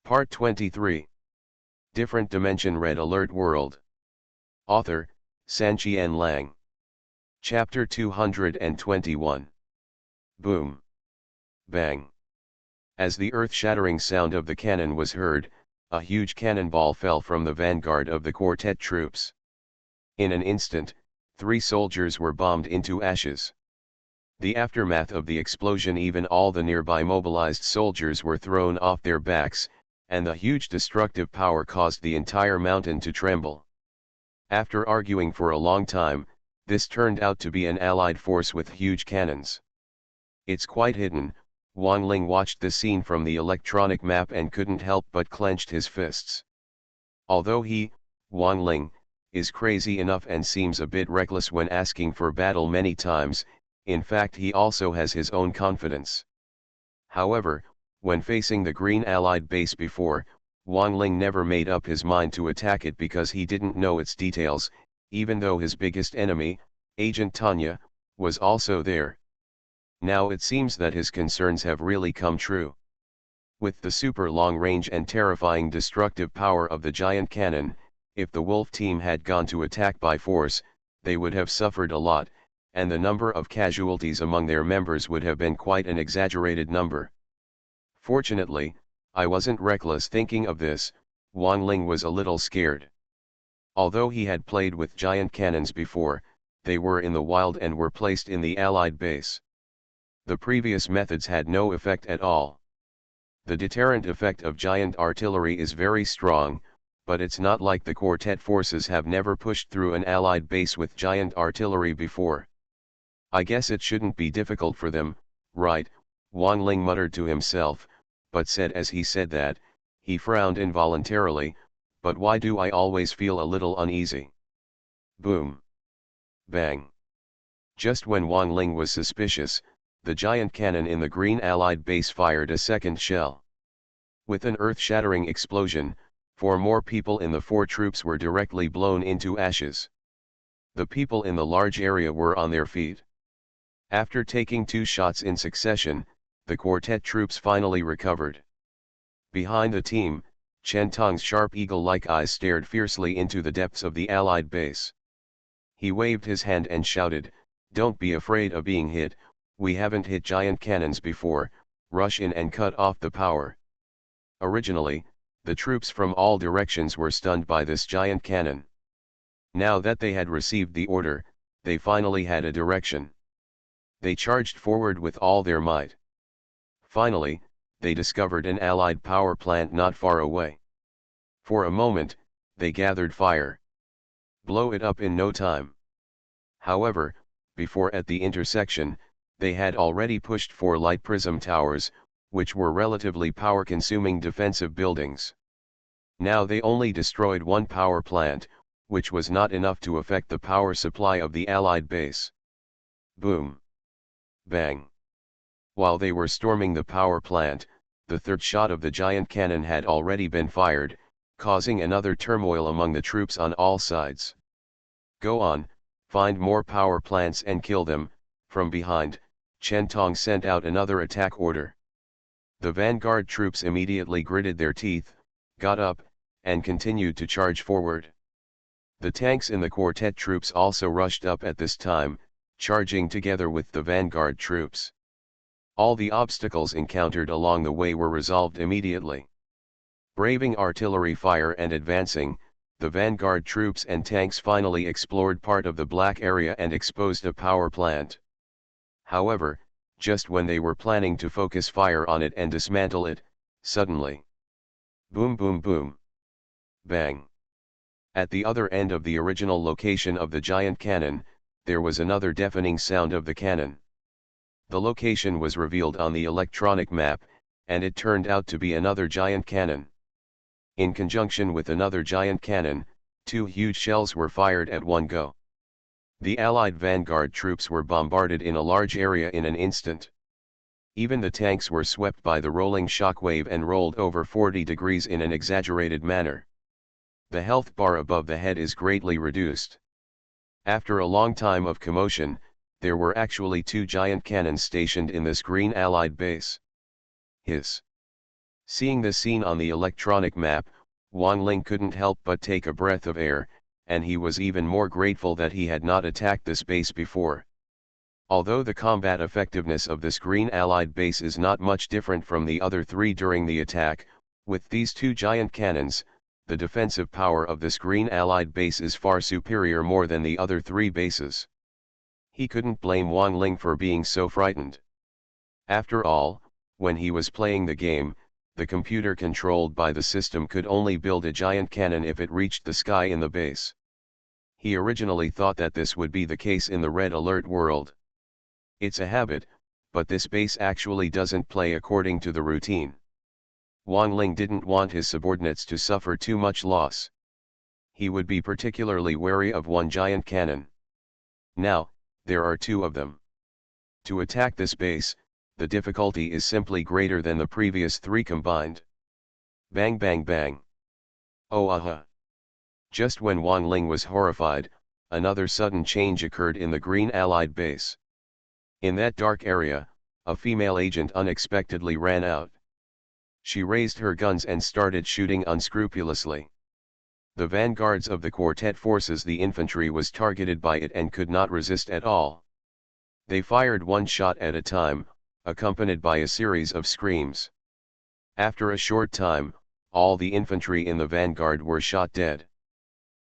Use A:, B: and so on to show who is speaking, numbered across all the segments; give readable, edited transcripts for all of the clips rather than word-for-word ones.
A: Part 23. Different Dimension Red Alert World. Author, Sanqian Lang. Chapter 221. Boom. Bang. As the earth-shattering sound of the cannon was heard, a huge cannonball fell from the vanguard of the quartet troops. In an instant, 3 soldiers were bombed into ashes. The aftermath of the explosion, even all the nearby mobilized soldiers were thrown off their backs, and the huge destructive power caused the entire mountain to tremble. After arguing for a long time, this turned out to be an allied force with huge cannons. It's quite hidden. Wang Ling watched the scene from the electronic map and couldn't help but clenched his fists. Although he, Wang Ling, is crazy enough and seems a bit reckless when asking for battle many times, in fact he also has his own confidence. However, when facing the Green Allied base before, Wang Ling never made up his mind to attack it because he didn't know its details, even though his biggest enemy, Agent Tanya, was also there. Now it seems that his concerns have really come true. With the super long range and terrifying destructive power of the giant cannon, if the Wolf team had gone to attack by force, they would have suffered a lot, and the number of casualties among their members would have been quite an exaggerated number. Fortunately, I wasn't reckless thinking of this. Wang Ling was a little scared. Although he had played with giant cannons before, they were in the wild and were placed in the Allied base. The previous methods had no effect at all. The deterrent effect of giant artillery is very strong, but it's not like the quartet forces have never pushed through an Allied base with giant artillery before. I guess it shouldn't be difficult for them, right? Wang Ling muttered to himself, but said as he said that, he frowned involuntarily, but why do I always feel a little uneasy? Boom. Bang. Just when Wang Ling was suspicious, the giant cannon in the Green Allied base fired a second shell. With an earth-shattering explosion, 4 more people in the 4 troops were directly blown into ashes. The people in the large area were on their feet. After taking 2 shots in succession, the quartet troops finally recovered. Behind the team, Chen Tong's sharp eagle-like eyes stared fiercely into the depths of the Allied base. He waved his hand and shouted, "Don't be afraid of being hit, we haven't hit giant cannons before, rush in and cut off the power." Originally, the troops from all directions were stunned by this giant cannon. Now that they had received the order, they finally had a direction. They charged forward with all their might. Finally, they discovered an Allied power plant not far away. For a moment, they gathered fire. Blow it up in no time. However, before at the intersection, they had already pushed 4 light prism towers, which were relatively power-consuming defensive buildings. Now they only destroyed 1 power plant, which was not enough to affect the power supply of the Allied base. Boom. Bang. While they were storming the power plant, the 3rd shot of the giant cannon had already been fired, causing another turmoil among the troops on all sides. "Go on, find more power plants and kill them." From behind, Chen Tong sent out another attack order. The vanguard troops immediately gritted their teeth, got up, and continued to charge forward. The tanks in the quartet troops also rushed up at this time, charging together with the vanguard troops. All the obstacles encountered along the way were resolved immediately. Braving artillery fire and advancing, the vanguard troops and tanks finally explored part of the black area and exposed a power plant. However, just when they were planning to focus fire on it and dismantle it, suddenly, boom boom boom, bang. At the other end of the original location of the giant cannon, there was another deafening sound of the cannon. The location was revealed on the electronic map, and it turned out to be another giant cannon. In conjunction with another giant cannon, 2 huge shells were fired at one go. The Allied vanguard troops were bombarded in a large area in an instant. Even the tanks were swept by the rolling shockwave and rolled over 40 degrees in an exaggerated manner. The health bar above the head is greatly reduced. After a long time of commotion, there were actually 2 giant cannons stationed in this Green Allied base. Hiss. Seeing this scene on the electronic map, Wang Ling couldn't help but take a breath of air, and he was even more grateful that he had not attacked this base before. Although the combat effectiveness of this green allied base is not much different from the other three during the attack, with these two giant cannons, the defensive power of this green allied base is far superior more than the other three bases. He couldn't blame Wang Ling for being so frightened. After all, when he was playing the game, the computer controlled by the system could only build a giant cannon if it reached the sky in the base. He originally thought that this would be the case in the red alert world. It's a habit, but this base actually doesn't play according to the routine. Wang Ling didn't want his subordinates to suffer too much loss. He would be particularly wary of one giant cannon. Now, there are two of them. To attack this base, the difficulty is simply greater than the previous three combined. Bang bang bang. Oh aha. Just when Wang Ling was horrified, another sudden change occurred in the green allied base. In that dark area, a female agent unexpectedly ran out. She raised her guns and started shooting unscrupulously. The vanguards of the quartet forces, the infantry, was targeted by it and could not resist at all. They fired one shot at a time, accompanied by a series of screams. After a short time, all the infantry in the vanguard were shot dead.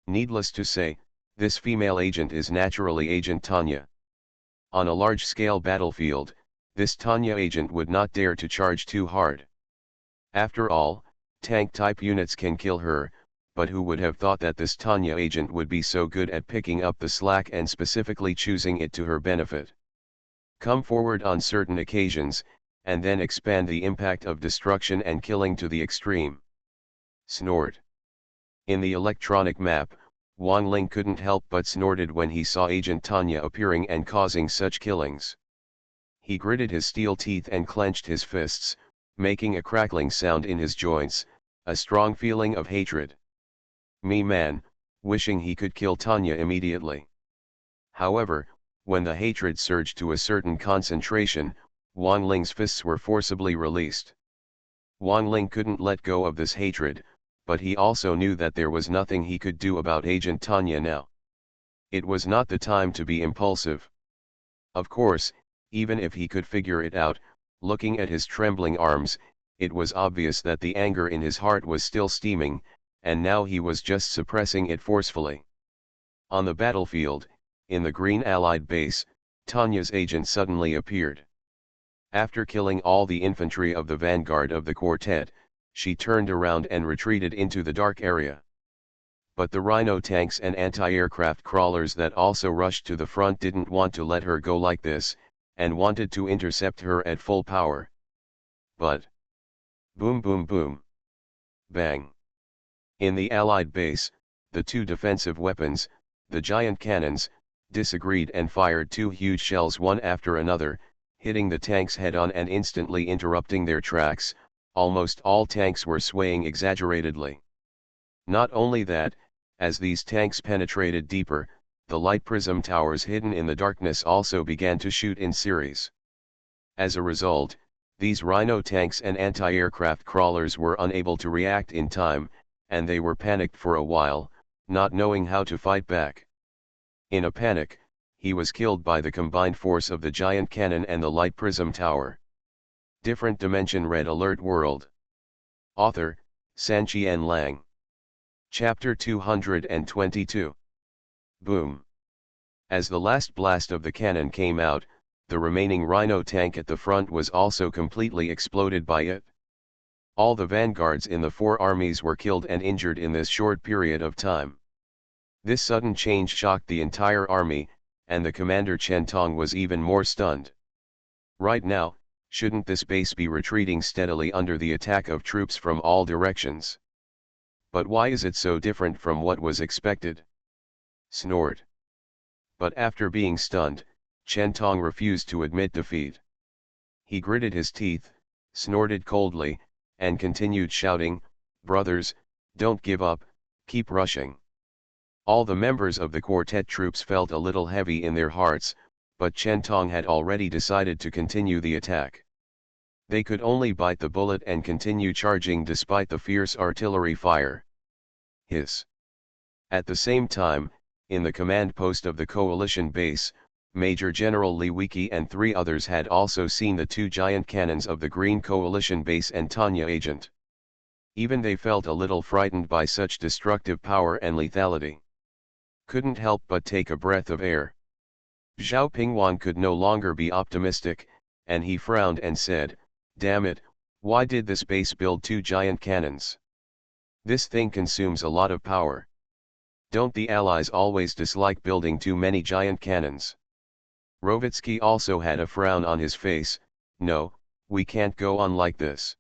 A: Needless to say, this female agent is naturally Agent Tanya. On a large-scale battlefield, this Tanya agent would not dare to charge too hard. After all, tank-type units can kill her, but who would have thought that this Tanya agent would be so good at picking up the slack and specifically choosing it to her benefit? Come forward on certain occasions, and then expand the impact of destruction and killing to the extreme. Snort. In the electronic map, Wang Ling couldn't help but snorted when he saw Agent Tanya appearing and causing such killings. He gritted his steel teeth and clenched his fists, making a crackling sound in his joints, a strong feeling of hatred. Me man, wishing he could kill Tanya immediately. However, when the hatred surged to a certain concentration, Wang Ling's fists were forcibly released. Wang Ling couldn't let go of this hatred, but he also knew that there was nothing he could do about Agent Tanya now. It was not the time to be impulsive. Of course, even if he could figure it out, looking at his trembling arms, it was obvious that the anger in his heart was still steaming, and now he was just suppressing it forcefully. On the battlefield, in the green allied base, Tanya's agent suddenly appeared. After killing all the infantry of the vanguard of the quartet, she turned around and retreated into the dark area. But the Rhino tanks and anti-aircraft crawlers that also rushed to the front didn't want to let her go like this, and wanted to intercept her at full power. But boom boom boom. Bang. In the Allied base, the two defensive weapons, the giant cannons, disagreed and fired two huge shells one after another, hitting the tanks head-on and instantly interrupting their tracks. Almost all tanks were swaying exaggeratedly. Not only that, as these tanks penetrated deeper, the light prism towers hidden in the darkness also began to shoot in series. As a result, these Rhino tanks and anti-aircraft crawlers were unable to react in time, and they were panicked for a while, not knowing how to fight back. In a panic, he was killed by the combined force of the giant cannon and the light prism tower. Different Dimension Red Alert World. Author, Sanqian Lang. Chapter 222. Boom. As the last blast of the cannon came out, the remaining Rhino tank at the front was also completely exploded by it. All the vanguards in the four armies were killed and injured in this short period of time. This sudden change shocked the entire army, and the commander Chen Tong was even more stunned. Right now, shouldn't this base be retreating steadily under the attack of troops from all directions? But why is it so different from what was expected? Snort. But after being stunned, Chen Tong refused to admit defeat. He gritted his teeth, snorted coldly, and continued shouting, "Brothers, don't give up, keep rushing." All the members of the quartet troops felt a little heavy in their hearts, but Chen Tong had already decided to continue the attack. They could only bite the bullet and continue charging despite the fierce artillery fire. Hiss. At the same time, in the command post of the coalition base, Major General Lewicki and 3 others had also seen the 2 giant cannons of the Green Coalition base and Tanya agent. Even they felt a little frightened by such destructive power and lethality. Couldn't help but take a breath of air. Zhao Pingwan could no longer be optimistic, and he frowned and said, "Damn it, why did this base build 2 giant cannons? This thing consumes a lot of power. Don't the Allies always dislike building too many giant cannons?" Rovitsky also had a frown on his face. "No, we can't go on like this.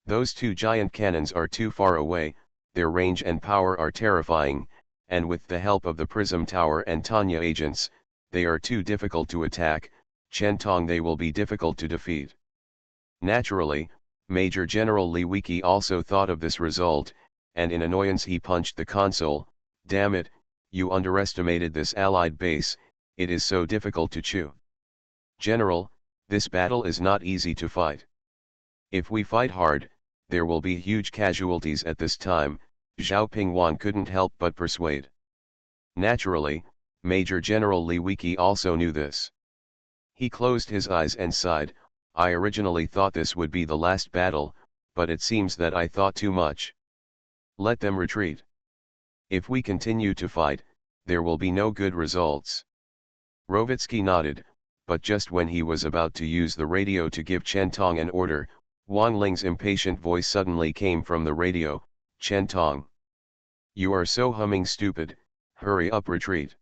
A: Those 2 giant cannons are too far away, their range and power are terrifying, and with the help of the Prism Tower and Tanya agents, they are too difficult to attack. Chentong they will be difficult to defeat." Naturally, Major General Lewicki also thought of this result, and in annoyance he punched the console. "Damn it, you underestimated this Allied base, it is so difficult to chew. General, this battle is not easy to fight. If we fight hard, there will be huge casualties at this time." Zhao Pingwan couldn't help but persuade. Naturally, Major General Lewicki also knew this. He closed his eyes and sighed, "I originally thought this would be the last battle, but it seems that I thought too much. Let them retreat. If we continue to fight, there will be no good results." Rovitsky nodded, but just when he was about to use the radio to give Chentong an order, Wang Ling's impatient voice suddenly came from the radio. "Chentong, you are so humming stupid, hurry up, retreat."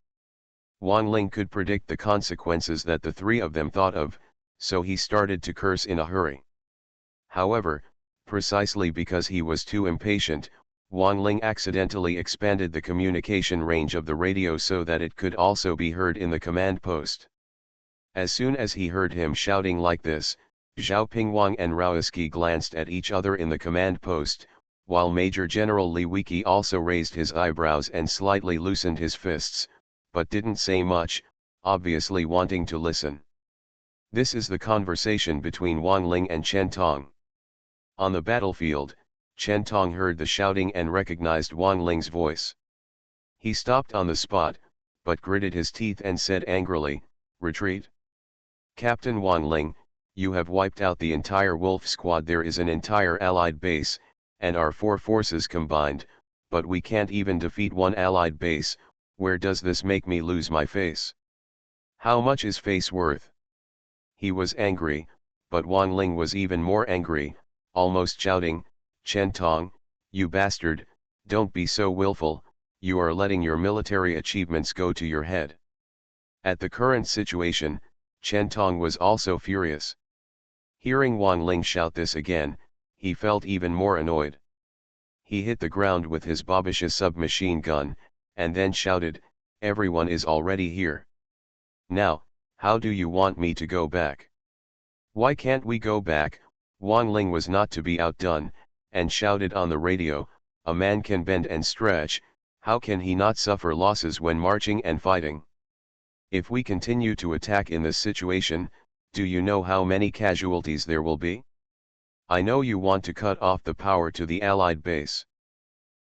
A: Wang Ling could predict the consequences that the 3 of them thought of, so he started to curse in a hurry. However, precisely because he was too impatient, Wang Ling accidentally expanded the communication range of the radio so that it could also be heard in the command post. As soon as he heard him shouting like this, Zhao Pingwan and Rovitsky glanced at each other in the command post, while Major General Lewicki also raised his eyebrows and slightly loosened his fists, but didn't say much, obviously wanting to listen. This is the conversation between Wang Ling and Chentong. On the battlefield, Chentong heard the shouting and recognized Wang Ling's voice. He stopped on the spot, but gritted his teeth and said angrily, "Retreat? Captain Wang Ling, you have wiped out the entire Wolf Squad. There is an entire Allied base, and our 4 forces combined, but we can't even defeat 1 Allied base. Where does this make me lose my face? How much is face worth?" He was angry, but Wang Ling was even more angry, almost shouting, "Chentong, you bastard, don't be so willful, you are letting your military achievements go to your head." At the current situation, Chentong was also furious. Hearing Wang Ling shout this again, he felt even more annoyed. He hit the ground with his Babisha submachine gun, and then shouted, "Everyone is already here. Now, how do you want me to go back?" "Why can't we go back?" Wang Ling was not to be outdone, and shouted on the radio, "A man can bend and stretch, how can he not suffer losses when marching and fighting? If we continue to attack in this situation, do you know how many casualties there will be? I know you want to cut off the power to the Allied base.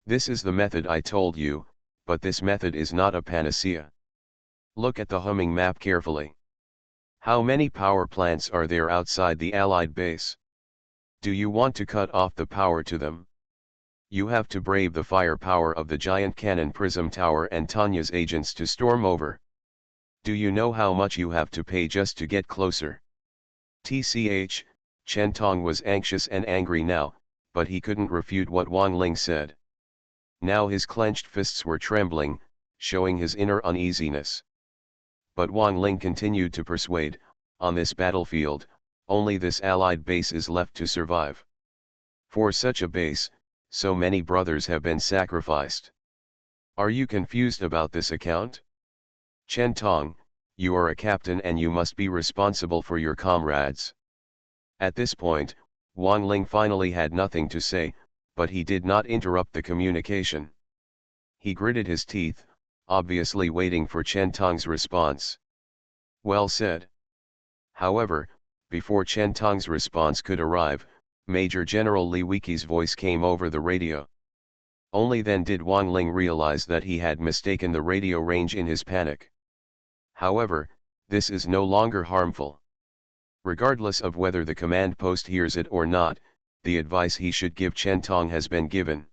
A: This is the method I told you, but this method is not a panacea. Look at the humming map carefully. How many power plants are there outside the Allied base? Do you want to cut off the power to them? You have to brave the firepower of the giant cannon Prism Tower and Tanya's agents to storm over. Do you know how much you have to pay just to get closer?" Tch, Chentong was anxious and angry now, but he couldn't refute what Wang Ling said. Now his clenched fists were trembling, showing his inner uneasiness. But Wang Ling continued to persuade, "On this battlefield, only this Allied base is left to survive. For such a base, so many brothers have been sacrificed. Are you confused about this account? Chentong, you are a captain and you must be responsible for your comrades." At this point, Wang Ling finally had nothing to say, but he did not interrupt the communication. He gritted his teeth, obviously waiting for Chentong's response. "Well said. However, Before Chen Tong's response could arrive, Major General Li Weiqi's voice came over the radio. Only then did Wang Ling realize that he had mistaken the radio range in his panic. However, this is no longer harmful. Regardless of whether the command post hears it or not, the advice he should give Chen Tong has been given.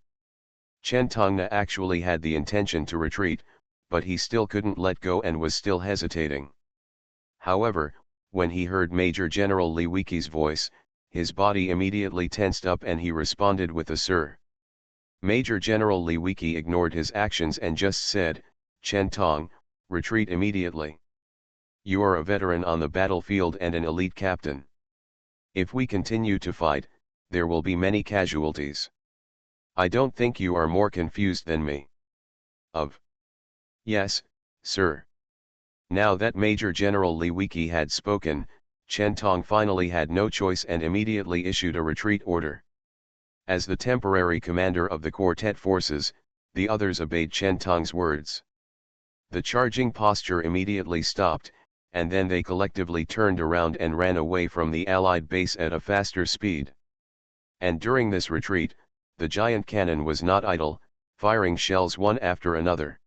A: Chen Tong actually had the intention to retreat, but he still couldn't let go and was still hesitating. However, when he heard Major General Li Weiqi's voice, his body immediately tensed up and he responded with a "Sir." Major General Li Weiqi ignored his actions and just said, "Chen Tong, retreat immediately. You are a veteran on the battlefield and an elite captain. If we continue to fight, there will be many casualties. I don't think you are more confused than me." "Yes, sir." Now that Major General Li Weiqi had spoken, Chen Tong finally had no choice and immediately issued a retreat order. As the temporary commander of the quartet forces, the others obeyed Chen Tong's words. The charging posture immediately stopped, and then they collectively turned around and ran away from the Allied base at a faster speed. And during this retreat, the giant cannon was not idle, firing shells one after another.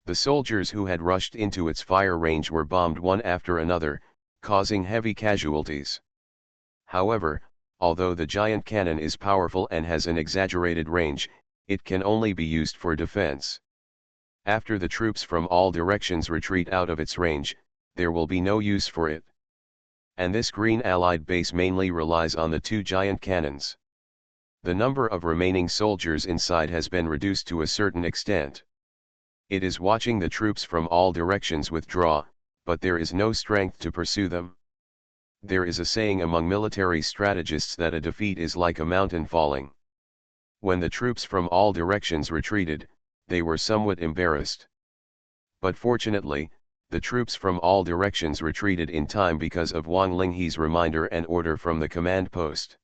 A: The soldiers who had rushed into its fire range were bombed one after another, causing heavy casualties. However, although the giant cannon is powerful and has an exaggerated range, it can only be used for defense. After the troops from all directions retreat out of its range, there will be no use for it. And this green Allied base mainly relies on the two giant cannons. The number of remaining soldiers inside has been reduced to a certain extent. It is watching the troops from all directions withdraw, but there is no strength to pursue them. There is a saying among military strategists that a defeat is like a mountain falling. When the troops from all directions retreated, they were somewhat embarrassed. But fortunately, the troops from all directions retreated in time because of Wang Linghe's reminder and order from the command post.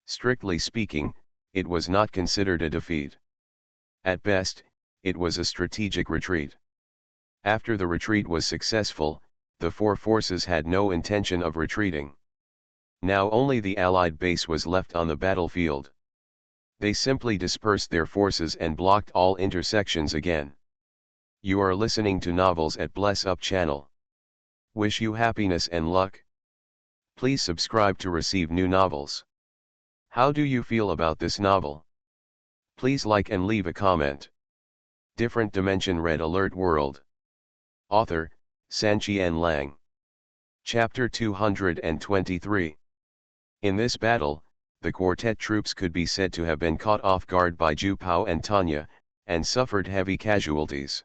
A: Strictly speaking, it was not considered a defeat. At best, it was a strategic retreat. After the retreat was successful, the four forces had no intention of retreating. Now only the Allied base was left on the battlefield. They simply dispersed their forces and blocked all intersections again. You are listening to Novels at Bless Up channel. Wish you happiness and luck. Please subscribe to receive new novels. How do you feel about this novel? Please like and leave a comment. Different Dimension Red Alert World. Author, Sanqian Lang. Chapter 223. In this battle, the quartet troops could be said to have been caught off guard by Ju Pao and Tanya, and suffered heavy casualties.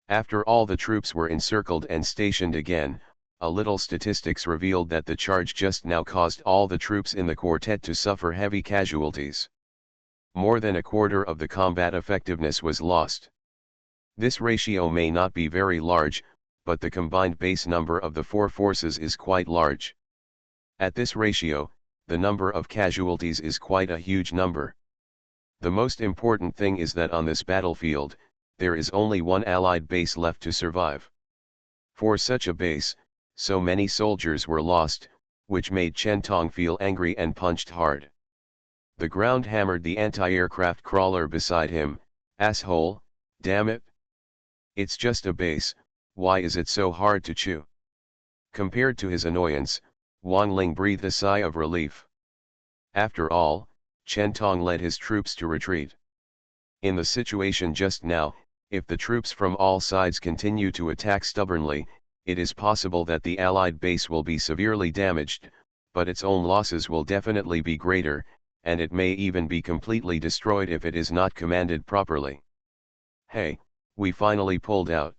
A: After all the troops were encircled and stationed again, a little statistics revealed that the charge just now caused all the troops in the quartet to suffer heavy casualties. More than a quarter of the combat effectiveness was lost. This ratio may not be very large, but the combined base number of the four forces is quite large. At this ratio, the number of casualties is quite a huge number. The most important thing is that on this battlefield, there is only one Allied base left to survive. For such a base, so many soldiers were lost, which made Chen Tong feel angry and punched hard. The ground hammered the anti-aircraft crawler beside him. "Asshole, damn it! It's just a base, why is it so hard to chew?" Compared to his annoyance, Wang Ling breathed a sigh of relief. After all, Chen Tong led his troops to retreat. In the situation just now, if the troops from all sides continue to attack stubbornly, it is possible that the Allied base will be severely damaged, but its own losses will definitely be greater, and it may even be completely destroyed if it is not commanded properly. "Hey, we finally pulled out."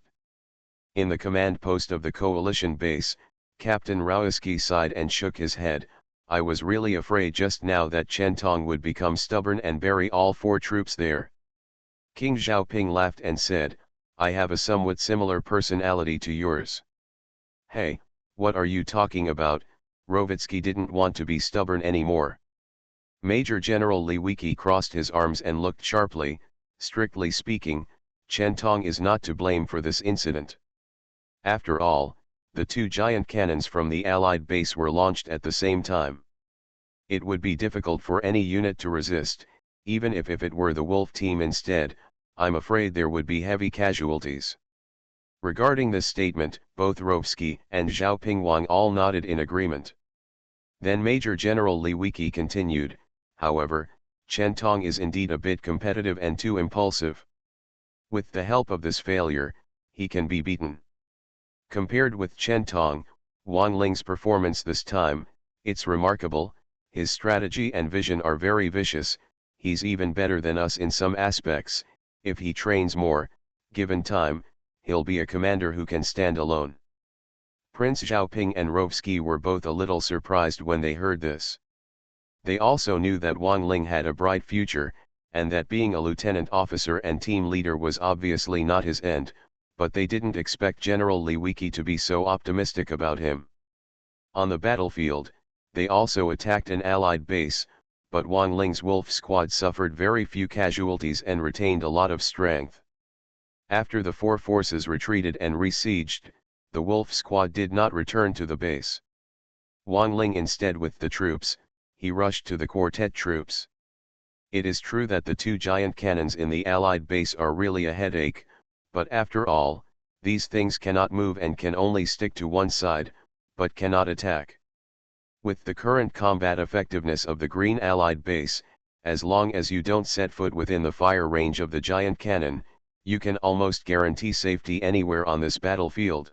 A: In the command post of the coalition base, Captain Raoski sighed and shook his head. "I was really afraid just now that Chen Tong would become stubborn and bury all four troops there." King Xiaoping laughed and said, "I have a somewhat similar personality to yours." "Hey, what are you talking about? Rovitsky didn't want to be stubborn anymore." Major General Li Weiqi crossed his arms and looked sharply. "Strictly speaking, Chen Tong is not to blame for this incident. After all, the two giant cannons from the Allied base were launched at the same time. It would be difficult for any unit to resist, even if it were the Wolf team instead. I'm afraid there would be heavy casualties. Regarding this statement, both Rovsky and Zhao Pingwang all nodded in agreement. Then Major General Li Wiki continued, however, Chen Tong is indeed a bit competitive and too impulsive. With the help of this failure, he can be beaten. Compared with Chen Tong, Wang Ling's performance this time, it's remarkable. His strategy and vision are very vicious. He's even better than us in some aspects. If he trains more, given time, he'll be a commander who can stand alone. Prince Zhaoping and Rovsky were both a little surprised when they heard this. They also knew that Wang Ling had a bright future, and that being a lieutenant officer and team leader was obviously not his end, but they didn't expect General Li Wiki to be so optimistic about him. On the battlefield, they also attacked an Allied base, but Wang Ling's Wolf squad suffered very few casualties and retained a lot of strength. After the four forces retreated and besieged, the Wolf squad did not return to the base. Wang Ling instead with the troops, he rushed to the quartet troops. It is true that the two giant cannons in the Allied base are really a headache, but after all, these things cannot move and can only stick to one side, but cannot attack. With the current combat effectiveness of the Green Allied base, as long as you don't set foot within the fire range of the giant cannon, you can almost guarantee safety anywhere on this battlefield.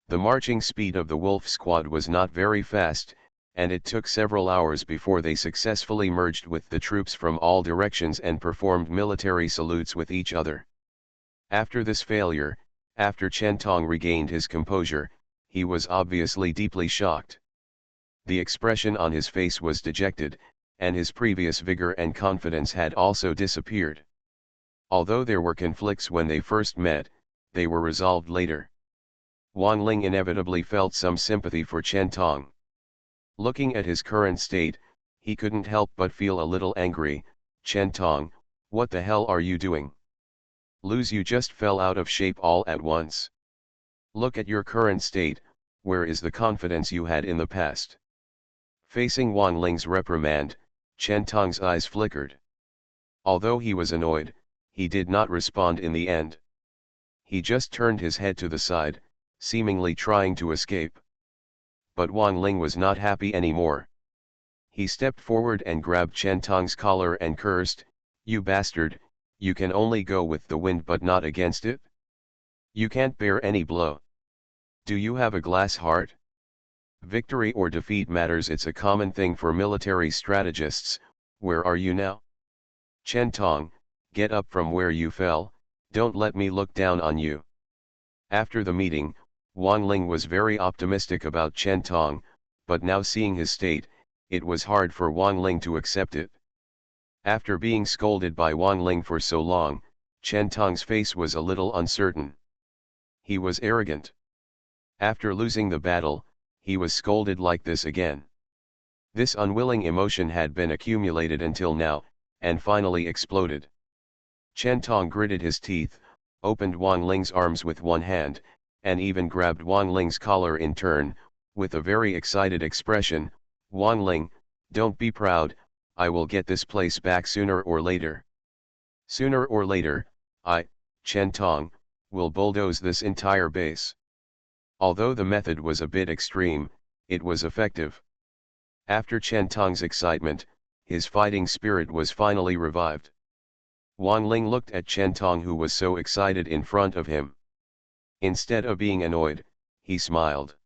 A: The marching speed of the Wolf squad was not very fast, and it took several hours before they successfully merged with the troops from all directions and performed military salutes with each other. After this failure, after Chen Tong regained his composure, he was obviously deeply shocked. The expression on his face was dejected, and his previous vigor and confidence had also disappeared. Although there were conflicts when they first met, they were resolved later. Wang Ling inevitably felt some sympathy for Chen Tong. Looking at his current state, he couldn't help but feel a little angry. Chen Tong, what the hell are you doing? You just fell out of shape all at once. Look at your current state, where is the confidence you had in the past? Facing Wang Ling's reprimand, Chen Tong's eyes flickered. Although he was annoyed, he did not respond in the end. He just turned his head to the side, seemingly trying to escape. But Wang Ling was not happy anymore. He stepped forward and grabbed Chen Tong's collar and cursed, "You bastard, you can only go with the wind but not against it? You can't bear any blow. Do you have a glass heart? Victory or defeat matters, it's a common thing for military strategists. Where are you now? Chen Tong, get up from where you fell, don't let me look down on you." After the meeting, Wang Ling was very optimistic about Chen Tong, but now seeing his state, it was hard for Wang Ling to accept it. After being scolded by Wang Ling for so long, Chen Tong's face was a little uncertain. He was arrogant. After losing the battle, he was scolded like this again. This unwilling emotion had been accumulated until now, and finally exploded. Chen Tong gritted his teeth, opened Wang Ling's arms with one hand, and even grabbed Wang Ling's collar in turn, with a very excited expression. "Wang Ling, don't be proud, I will get this place back sooner or later. Sooner or later, I, Chen Tong, will bulldoze this entire base." Although the method was a bit extreme, it was effective. After Chen Tong's excitement, his fighting spirit was finally revived. Wang Ling looked at Chen Tong, who was so excited in front of him. Instead of being annoyed, he smiled.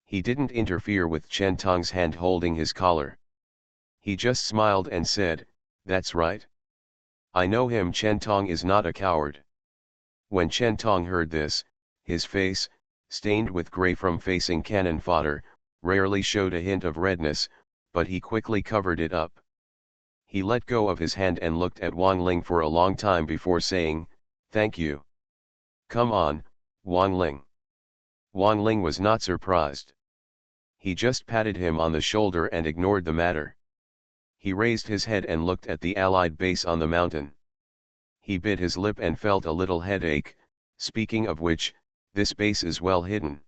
A: He didn't interfere with Chen Tong's hand holding his collar. He just smiled and said, "That's right. I know him." Chen Tong is not a coward. When Chen Tong heard this, his face, stained with gray from facing cannon fodder, rarely showed a hint of redness, but he quickly covered it up. He let go of his hand and looked at Wang Ling for a long time before saying, "Thank you. Come on, Wang Ling." Wang Ling was not surprised. He just patted him on the shoulder and ignored the matter. He raised his head and looked at the Allied base on the mountain. He bit his lip and felt a little headache. Speaking of which, this base is well hidden.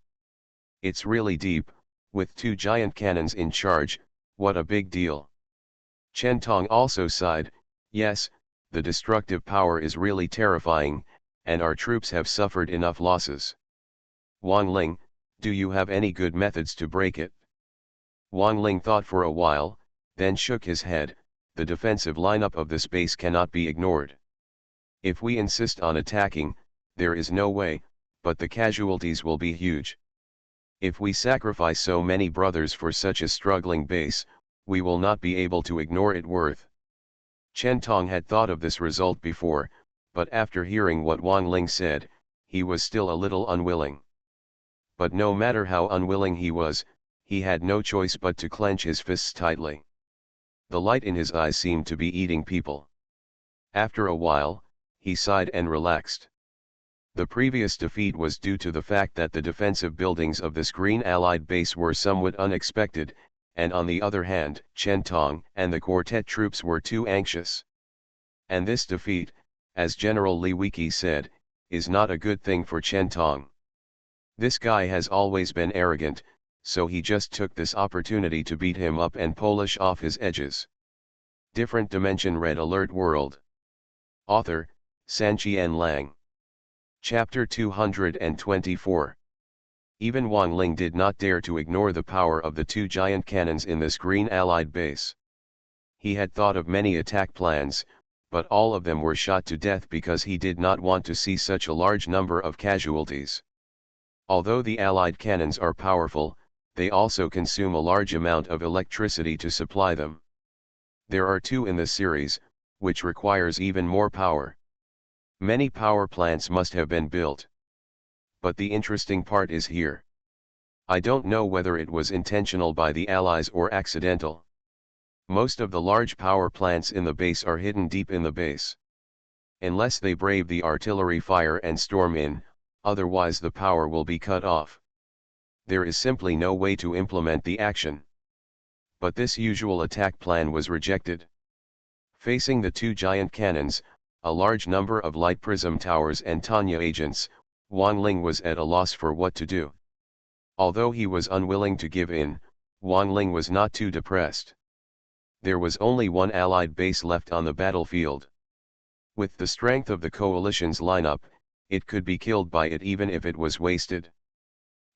A: It's really deep, with 2 giant cannons in charge, what a big deal. Chen Tong also sighed, yes, the destructive power is really terrifying, and our troops have suffered enough losses. Wang Ling, do you have any good methods to break it? Wang Ling thought for a while, then shook his head, the defensive lineup of this base cannot be ignored. If we insist on attacking, there is no way, but the casualties will be huge. If we sacrifice so many brothers for such a struggling base, we will not be able to ignore it worth. Chen Tong had thought of this result before, but after hearing what Wang Ling said, he was still a little unwilling. But no matter how unwilling he was, he had no choice but to clench his fists tightly. The light in his eyes seemed to be eating people. After a while, he sighed and relaxed. The previous defeat was due to the fact that the defensive buildings of this Green Allied base were somewhat unexpected, and on the other hand, Chen Tong and the quartet troops were too anxious. And this defeat, as General Li Wiki said, is not a good thing for Chen Tong. This guy has always been arrogant, so he just took this opportunity to beat him up and polish off his edges. Different Dimension Red Alert World. Author, Sanqian Lang. Chapter 224. Even Wang Ling did not dare to ignore the power of the 2 giant cannons in this Green Allied base. He had thought of many attack plans, but all of them were shot to death because he did not want to see such a large number of casualties. Although the Allied cannons are powerful, they also consume a large amount of electricity to supply them. There are 2 in this series, which requires even more power. Many power plants must have been built. But the interesting part is here. I don't know whether it was intentional by the Allies or accidental. Most of the large power plants in the base are hidden deep in the base. Unless they brave the artillery fire and storm in, otherwise the power will be cut off. There is simply no way to implement the action. But this usual attack plan was rejected. Facing the 2 giant cannons, a large number of light prism towers and Tanya agents, Wang Ling was at a loss for what to do. Although he was unwilling to give in, Wang Ling was not too depressed. There was only one Allied base left on the battlefield. With the strength of the coalition's lineup, it could be killed by it even if it was wasted.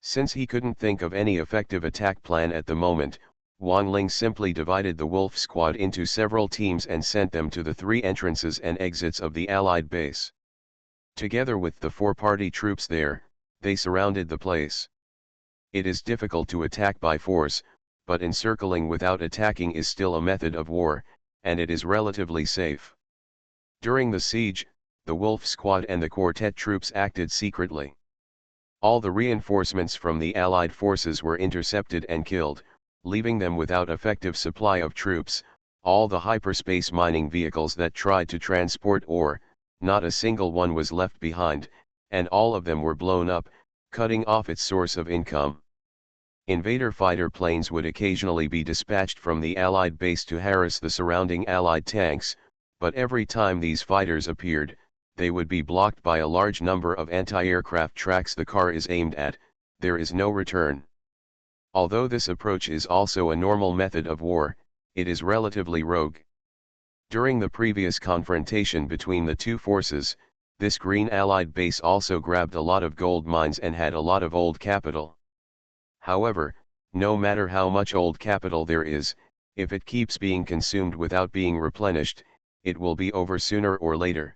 A: Since he couldn't think of any effective attack plan at the moment, Wang Ling simply divided the Wolf Squad into several teams and sent them to the 3 entrances and exits of the Allied base. Together with the 4 party troops there, they surrounded the place. It is difficult to attack by force, but encircling without attacking is still a method of war, and it is relatively safe. During the siege, the Wolf Squad and the quartet troops acted secretly. All the reinforcements from the Allied forces were intercepted and killed, leaving them without effective supply of troops. All the hyperspace mining vehicles that tried to transport ore, not a single one was left behind, and all of them were blown up, cutting off its source of income. Invader fighter planes would occasionally be dispatched from the Allied base to harass the surrounding Allied tanks, but every time these fighters appeared, they would be blocked by a large number of anti-aircraft tracks the car is aimed at. There is no return. Although this approach is also a normal method of war, it is relatively rogue. During the previous confrontation between the 2 forces, this Green Allied base also grabbed a lot of gold mines and had a lot of old capital. However, no matter how much old capital there is, if it keeps being consumed without being replenished, it will be over sooner or later.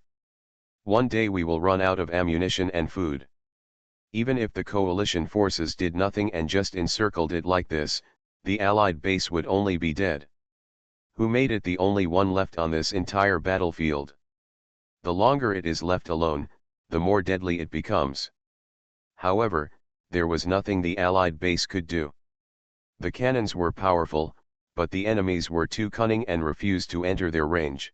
A: One day we will run out of ammunition and food. Even if the coalition forces did nothing and just encircled it like this, the Allied base would only be dead. Who made it the only one left on this entire battlefield? The longer it is left alone, the more deadly it becomes. However, there was nothing the Allied base could do. The cannons were powerful, but the enemies were too cunning and refused to enter their range.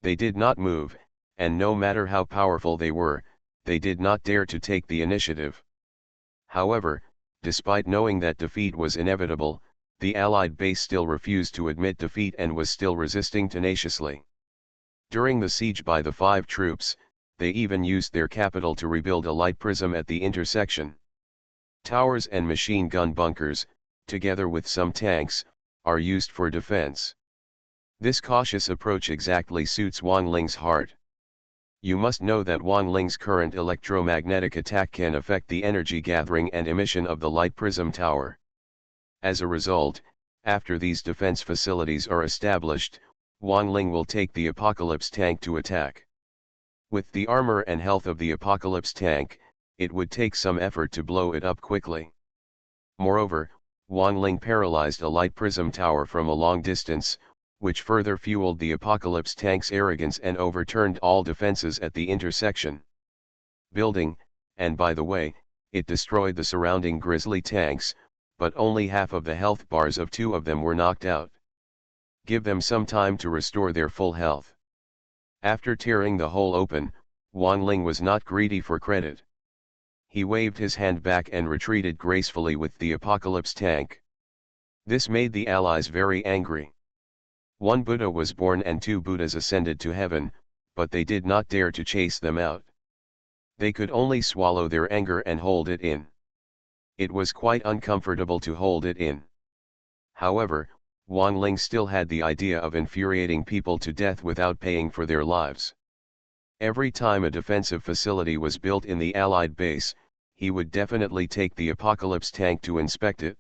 A: They did not move, and no matter how powerful they were, they did not dare to take the initiative. However, despite knowing that defeat was inevitable, the Allied base still refused to admit defeat and was still resisting tenaciously. During the siege by the 5 troops, they even used their capital to rebuild a light prism at the intersection. Towers and machine gun bunkers, together with some tanks, are used for defense. This cautious approach exactly suits Wang Ling's heart. You must know that Wang Ling's current electromagnetic attack can affect the energy gathering and emission of the light prism tower. As a result, after these defense facilities are established, Wang Ling will take the Apocalypse tank to attack. With the armor and health of the Apocalypse tank, it would take some effort to blow it up quickly. Moreover, Wang Ling paralyzed a light prism tower from a long distance, which further fueled the Apocalypse tank's arrogance and overturned all defenses at the intersection. Building, and by the way, it destroyed the surrounding Grizzly tanks, but only half of the health bars of 2 of them were knocked out. Give them some time to restore their full health. After tearing the hole open, Wang Ling was not greedy for credit. He waved his hand back and retreated gracefully with the Apocalypse tank. This made the allies very angry. 1 Buddha was born and 2 Buddhas ascended to heaven, but they did not dare to chase them out. They could only swallow their anger and hold it in. It was quite uncomfortable to hold it in. However, Wang Ling still had the idea of infuriating people to death without paying for their lives. Every time a defensive facility was built in the Allied base, he would definitely take the Apocalypse tank to inspect it.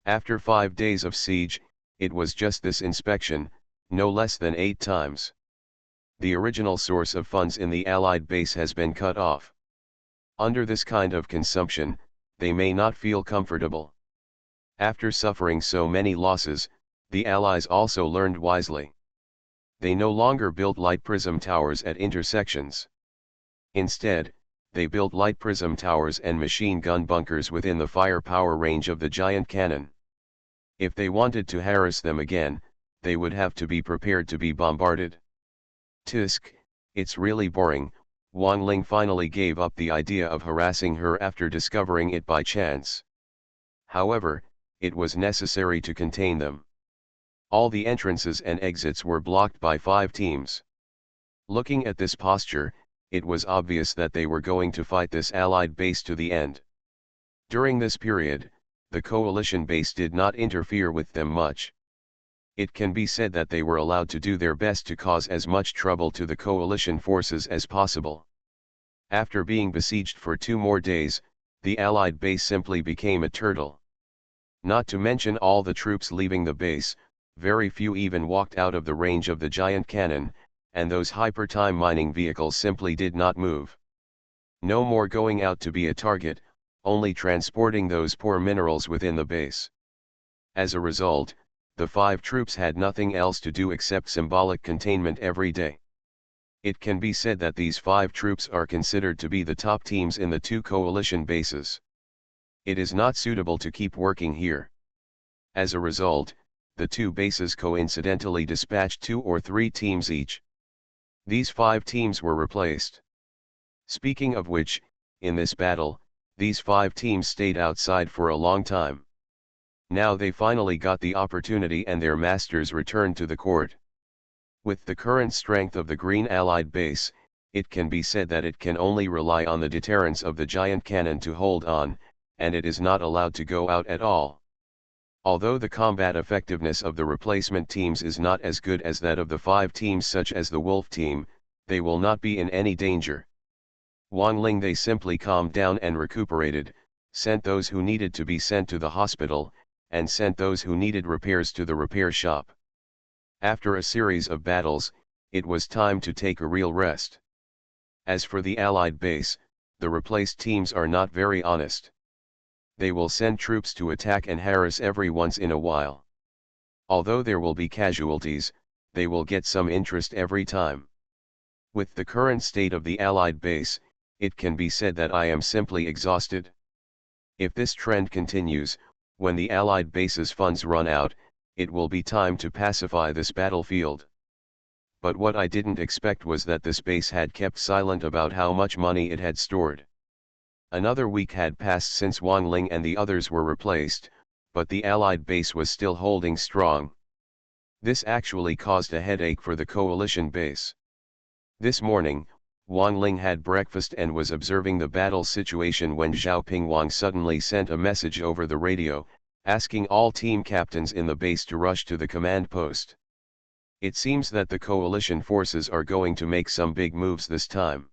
A: After 5 days of siege, it was just this inspection, no less than 8 times. The original source of funds in the Allied base has been cut off. Under this kind of consumption, they may not feel comfortable. After suffering so many losses, the Allies also learned wisely. They no longer built light prism towers at intersections. Instead, they built light prism towers and machine gun bunkers within the firepower range of the giant cannon. If they wanted to harass them again, they would have to be prepared to be bombarded. Tusk, it's really boring. Wang Ling finally gave up the idea of harassing her after discovering it by chance. However, it was necessary to contain them. All the entrances and exits were blocked by 5 teams. Looking at this posture, it was obvious that they were going to fight this Allied base to the end. During this period, the coalition base did not interfere with them much. It can be said that they were allowed to do their best to cause as much trouble to the coalition forces as possible. After being besieged for 2 more days, the Allied base simply became a turtle. Not to mention all the troops leaving the base, very few even walked out of the range of the giant cannon, and those hyper-time mining vehicles simply did not move. No more going out to be a target, only transporting those poor minerals within the base. As a result, the 5 troops had nothing else to do except symbolic containment every day. It can be said that these 5 troops are considered to be the top teams in the 2 coalition bases. It is not suitable to keep working here. As a result, the 2 bases coincidentally dispatched 2 or 3 teams each. These 5 teams were replaced. Speaking of which, in this battle, these 5 teams stayed outside for a long time. Now they finally got the opportunity and their masters returned to the court. With the current strength of the Green Allied base, it can be said that it can only rely on the deterrence of the giant cannon to hold on, and it is not allowed to go out at all. Although the combat effectiveness of the replacement teams is not as good as that of the 5 teams such as the Wolf team, they will not be in any danger. Wang Ling they simply calmed down and recuperated, sent those who needed to be sent to the hospital, and sent those who needed repairs to the repair shop. After a series of battles, it was time to take a real rest. As for the Allied base, the replaced teams are not very honest. They will send troops to attack and harass every once in a while. Although there will be casualties, they will get some interest every time. With the current state of the Allied base, it can be said that I am simply exhausted. If this trend continues, when the Allied base's funds run out, it will be time to pacify this battlefield. But what I didn't expect was that this base had kept silent about how much money it had stored. Another week had passed since Wang Ling and the others were replaced, but the Allied base was still holding strong. This actually caused a headache for the coalition base. This morning, Wang Ling had breakfast and was observing the battle situation when Zhao Pingwang suddenly sent a message over the radio, asking all team captains in the base to rush to the command post. It seems that the coalition forces are going to make some big moves this time.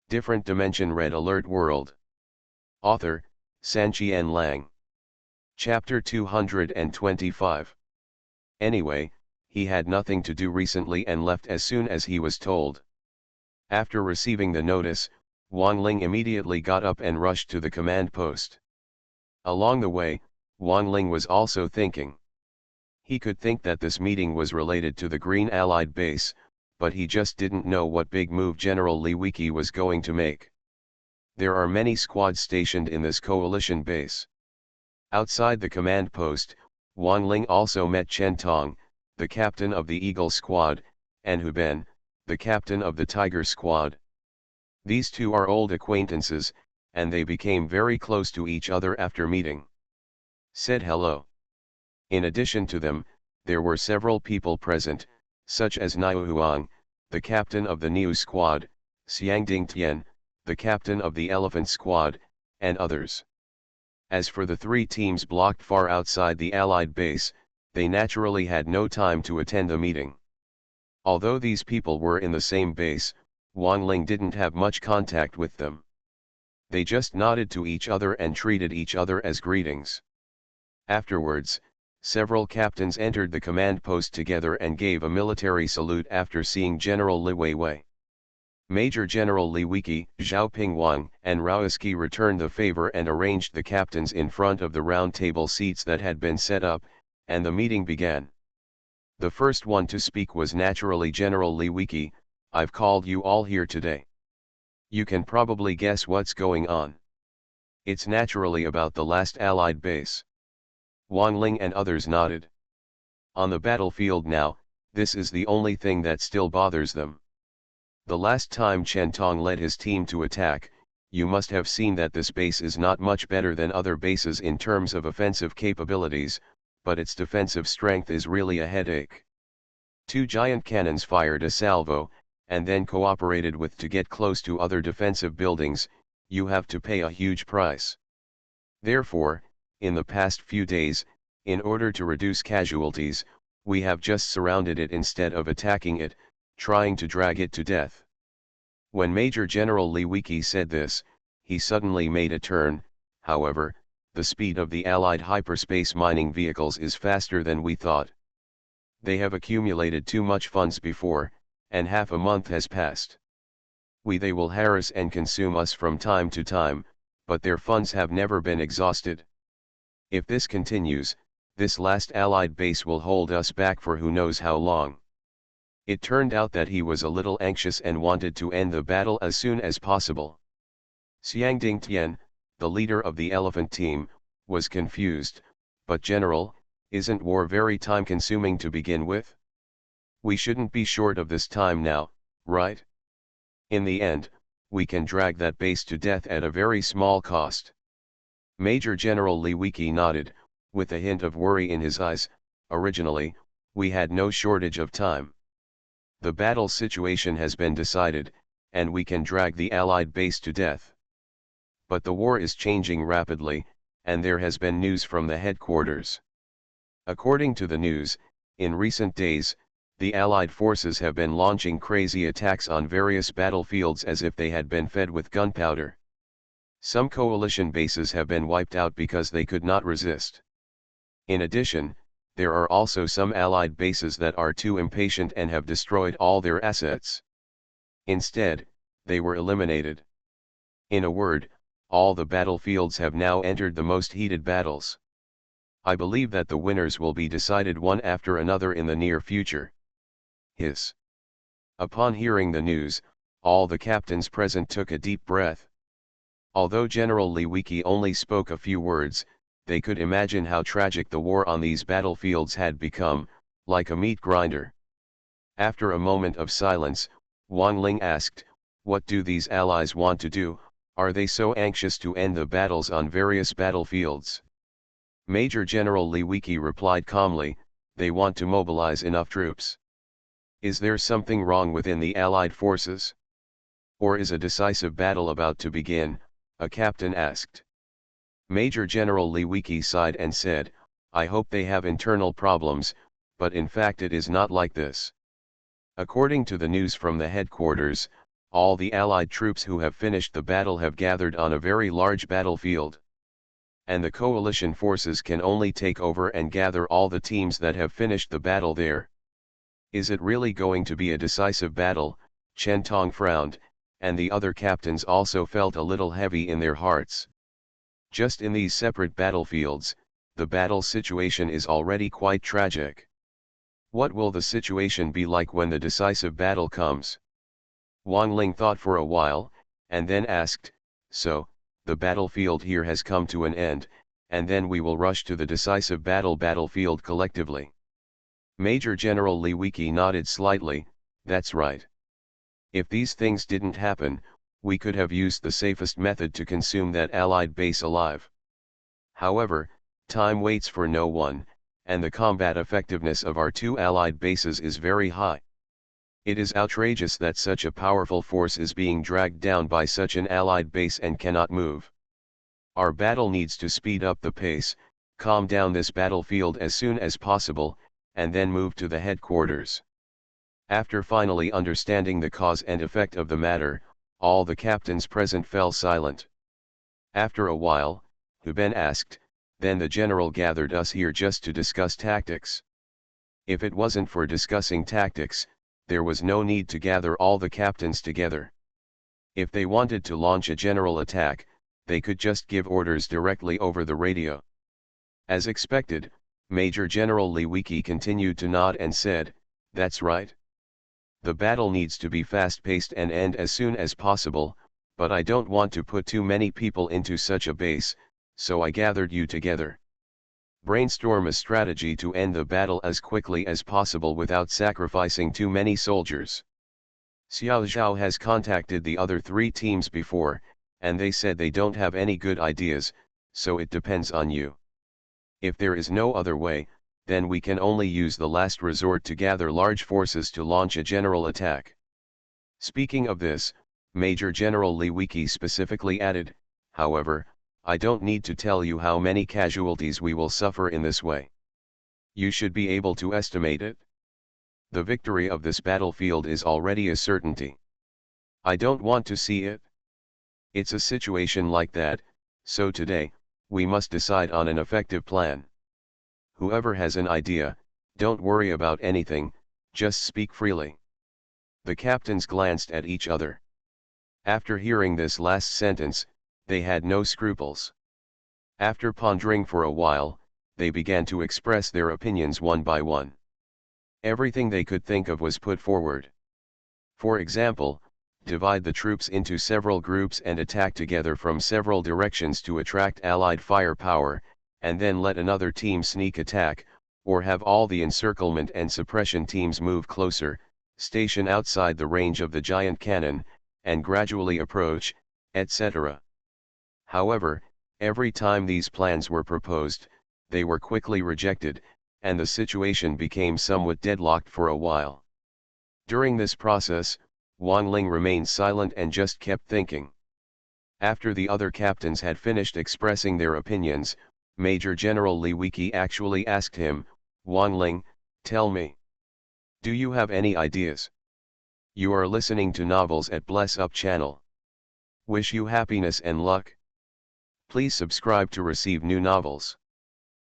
A: Different Dimension Red Alert World. Author, Sanqian Lang. Chapter 225. Anyway, he had nothing to do recently and left as soon as he was told. After receiving the notice, Wang Ling immediately got up and rushed to the command post. Along the way, Wang Ling was also thinking. He could think that this meeting was related to the Green Allied base, but he just didn't know what big move General Li Wiki was going to make. There are many squads stationed in this coalition base. Outside the command post, Wang Ling also met Chen Tong, the captain of the Eagle Squad, and Hu Ben, the captain of the Tiger Squad. These two are old acquaintances, and they became very close to each other after meeting. Said hello. In addition to them, there were several people present, such as Niu Huang, the captain of the Niu Squad, Xiangding Tian, the captain of the Elephant Squad, and others. As for the three teams blocked far outside the Allied base, they naturally had no time to attend the meeting. Although these people were in the same base, Wang Ling didn't have much contact with them. They just nodded to each other and treated each other as greetings. Afterwards, several captains entered the command post together and gave a military salute after seeing General Li Weiwei. Major General Li Wiki, Zhao Pingwang, and Raoski returned the favor and arranged the captains in front of the round table seats that had been set up, and the meeting began. The first one to speak was naturally General Li Wiki. I've called you all here today. You can probably guess what's going on. It's naturally about the last Allied base. Wang Ling and others nodded. On the battlefield now, this is the only thing that still bothers them. The last time Chen Tong led his team to attack, you must have seen that this base is not much better than other bases in terms of offensive capabilities, but its defensive strength is really a headache. Two giant cannons fired a salvo, and then cooperated with to get close to other defensive buildings. You have to pay a huge price. Therefore, in the past few days, in order to reduce casualties, we have just surrounded it instead of attacking it, trying to drag it to death. When Major General Li Wiki said this, he suddenly made a turn. However, the speed of the Allied hyperspace mining vehicles is faster than we thought. They have accumulated too much funds before, and half a month has passed. They will harass and consume us from time to time, but their funds have never been exhausted. If this continues, this last Allied base will hold us back for who knows how long. It turned out that he was a little anxious and wanted to end the battle as soon as possible. Xiangding Tian, the leader of the elephant team, was confused. But General, isn't war very time-consuming to begin with? We shouldn't be short of this time now, right? In the end, we can drag that base to death at a very small cost. Major General Li Wiki nodded, with a hint of worry in his eyes. Originally, we had no shortage of time. The battle situation has been decided, and we can drag the Allied base to death. But the war is changing rapidly, and there has been news from the headquarters. According to the news, in recent days, the Allied forces have been launching crazy attacks on various battlefields as if they had been fed with gunpowder. Some coalition bases have been wiped out because they could not resist. In addition, there are also some Allied bases that are too impatient and have destroyed all their assets. Instead, they were eliminated. In a word, all the battlefields have now entered the most heated battles. I believe that the winners will be decided one after another in the near future. Hiss. Upon hearing the news, all the captains present took a deep breath. Although General Li Wiki only spoke a few words, they could imagine how tragic the war on these battlefields had become, like a meat grinder. After a moment of silence, Wang Ling asked, "What do these allies want to do? Are they so anxious to end the battles on various battlefields?" Major General Li Wiki replied calmly, "They want to mobilize enough troops." "Is there something wrong within the Allied forces?" Or is a decisive battle about to begin? A captain asked. Major General Li Wiki sighed and said, I hope they have internal problems, but in fact it is not like this. According to the news from the headquarters, all the Allied troops who have finished the battle have gathered on a very large battlefield. And the coalition forces can only take over and gather all the teams that have finished the battle there. Is it really going to be a decisive battle? Chen Tong frowned, and the other captains also felt a little heavy in their hearts. Just in these separate battlefields, the battle situation is already quite tragic. What will the situation be like when the decisive battle comes? Wang Ling thought for a while, and then asked, so, the battlefield here has come to an end, and then we will rush to the decisive battlefield collectively. Major General Li Wiki nodded slightly, that's right. If these things didn't happen, we could have used the safest method to consume that Allied base alive. However, time waits for no one, and the combat effectiveness of our two Allied bases is very high. It is outrageous that such a powerful force is being dragged down by such an Allied base and cannot move. Our battle needs to speed up the pace, calm down this battlefield as soon as possible, and then move to the headquarters. After finally understanding the cause and effect of the matter, all the captains present fell silent. After a while, Hu Ben asked, then the general gathered us here just to discuss tactics. If it wasn't for discussing tactics, there was no need to gather all the captains together. If they wanted to launch a general attack, they could just give orders directly over the radio. As expected, Major General Li Wiki continued to nod and said, that's right. The battle needs to be fast-paced and end as soon as possible, but I don't want to put too many people into such a base, so I gathered you together. Brainstorm a strategy to end the battle as quickly as possible without sacrificing too many soldiers. Xiao Zhao has contacted the other 3 teams before, and they said they don't have any good ideas, so it depends on you. If there is no other way, then we can only use the last resort to gather large forces to launch a general attack. Speaking of this, Major General Li Wiki specifically added, however, I don't need to tell you how many casualties we will suffer in this way. You should be able to estimate it. The victory of this battlefield is already a certainty. I don't want to see it. It's a situation like that, so today, we must decide on an effective plan. Whoever has an idea, don't worry about anything, just speak freely. The captains glanced at each other. After hearing this last sentence, they had no scruples. After pondering for a while, they began to express their opinions one by one. Everything they could think of was put forward. For example, divide the troops into several groups and attack together from several directions to attract Allied firepower, and then let another team sneak attack, or have all the encirclement and suppression teams move closer, station outside the range of the giant cannon, and gradually approach, etc. However, every time these plans were proposed, they were quickly rejected, and the situation became somewhat deadlocked for a while. During this process, Wang Ling remained silent and just kept thinking. After the other captains had finished expressing their opinions, Major General Li Wiki actually asked him, Wang Ling, tell me. Do you have any ideas? You are listening to novels at Bless Up channel. Wish you happiness and luck. Please subscribe to receive new novels.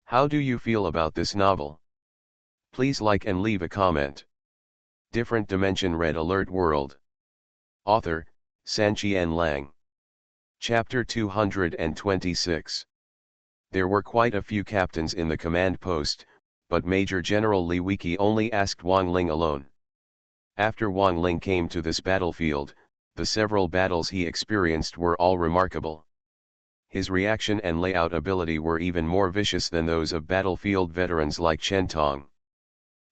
A: How do you feel about this novel? Please like and leave a comment. Different Dimension Red Alert World. Author, Sanqian Lang. Chapter 226. There were quite a few captains in the command post, but Major General Li Wiki only asked Wang Ling alone. After Wang Ling came to this battlefield, the several battles he experienced were all remarkable. His reaction and layout ability were even more vicious than those of battlefield veterans like Chen Tong.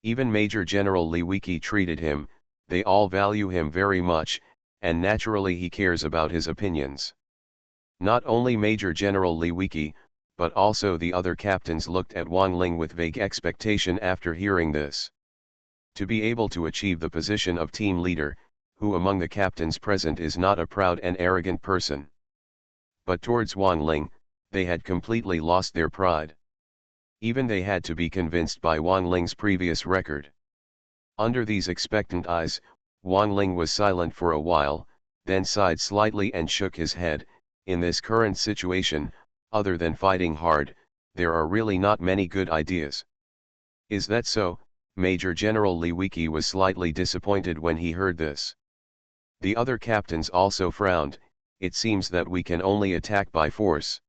A: Even Major General Li Wiki treated him, they all value him very much, and naturally he cares about his opinions. Not only Major General Li Wiki, but also the other captains looked at Wang Ling with vague expectation after hearing this. To be able to achieve the position of team leader, who among the captains present is not a proud and arrogant person? But towards Wang Ling, they had completely lost their pride. Even they had to be convinced by Wang Ling's previous record. Under these expectant eyes, Wang Ling was silent for a while, then sighed slightly and shook his head. In this current situation, other than fighting hard, there are really not many good ideas. Is that so? Major General Li Wiki was slightly disappointed when he heard this. The other captains also frowned. It seems that we can only attack by force.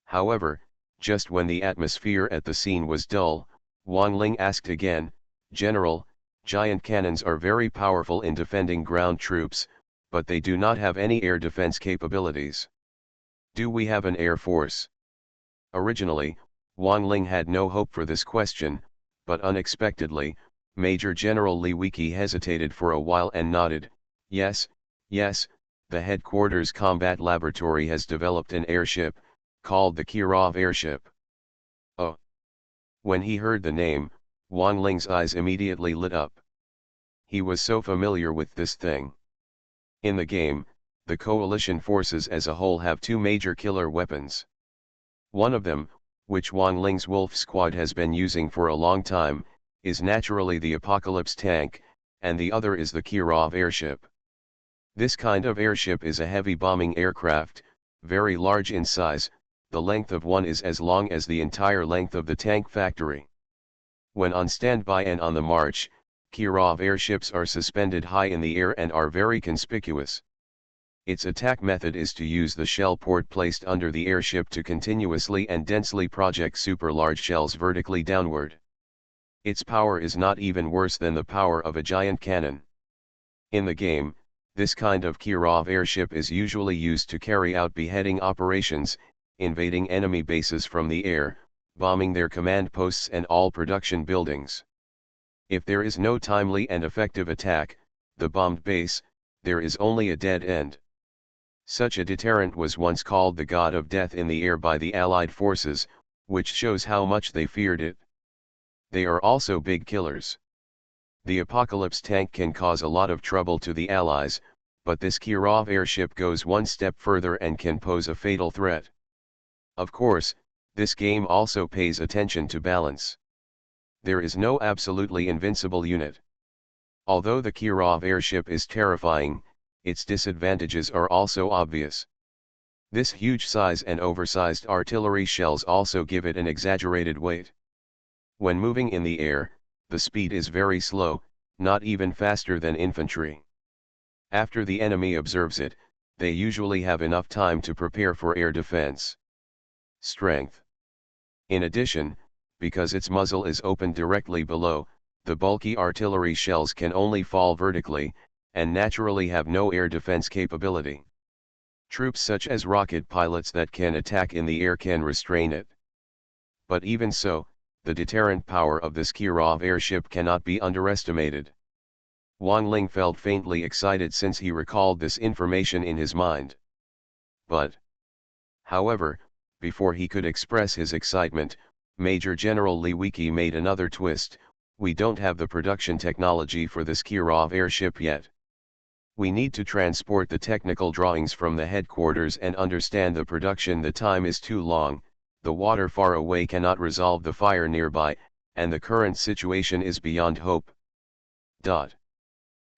A: However, just when the atmosphere at the scene was dull, Wang Ling asked again, General, giant cannons are very powerful in defending ground troops, but they do not have any air defense capabilities. Do we have an air force? Originally, Wang Ling had no hope for this question, but unexpectedly, Major General Li Wiki hesitated for a while and nodded. Yes, the headquarters combat laboratory has developed an airship, called the Kirov airship. Oh! When he heard the name, Wang Ling's eyes immediately lit up. He was so familiar with this thing. In the game, the coalition forces as a whole have two major killer weapons. One of them, which Wang Ling's Wolf Squad has been using for a long time, is naturally the Apocalypse tank, and the other is the Kirov airship. This kind of airship is a heavy bombing aircraft, very large in size. The length of one is as long as the entire length of the tank factory. When on standby and on the march, Kirov airships are suspended high in the air and are very conspicuous. Its attack method is to use the shell port placed under the airship to continuously and densely project super large shells vertically downward. Its power is not even worse than the power of a giant cannon. In the game, this kind of Kirov airship is usually used to carry out beheading operations, invading enemy bases from the air, bombing their command posts and all production buildings. If there is no timely and effective attack, the bombed base, there is only a dead end. Such a deterrent was once called the God of Death in the air by the Allied forces, which shows how much they feared it. They are also big killers. The Apocalypse tank can cause a lot of trouble to the Allies, but this Kirov airship goes one step further and can pose a fatal threat. Of course, this game also pays attention to balance. There is no absolutely invincible unit. Although the Kirov airship is terrifying, its disadvantages are also obvious. This huge size and oversized artillery shells also give it an exaggerated weight. When moving in the air, the speed is very slow, not even faster than infantry. After the enemy observes it, they usually have enough time to prepare for air defense. Strength. In addition, because its muzzle is opened directly below, the bulky artillery shells can only fall vertically, and naturally have no air defense capability. Troops such as rocket pilots that can attack in the air can restrain it. But even so, the deterrent power of this Kirov airship cannot be underestimated. Wang Ling felt faintly excited since he recalled this information in his mind. However, before he could express his excitement, Major General Li Wiki made another twist. We don't have the production technology for this Kirov airship yet. We need to transport the technical drawings from the headquarters and understand the production. The time is too long, the water far away cannot resolve the fire nearby, and the current situation is beyond hope.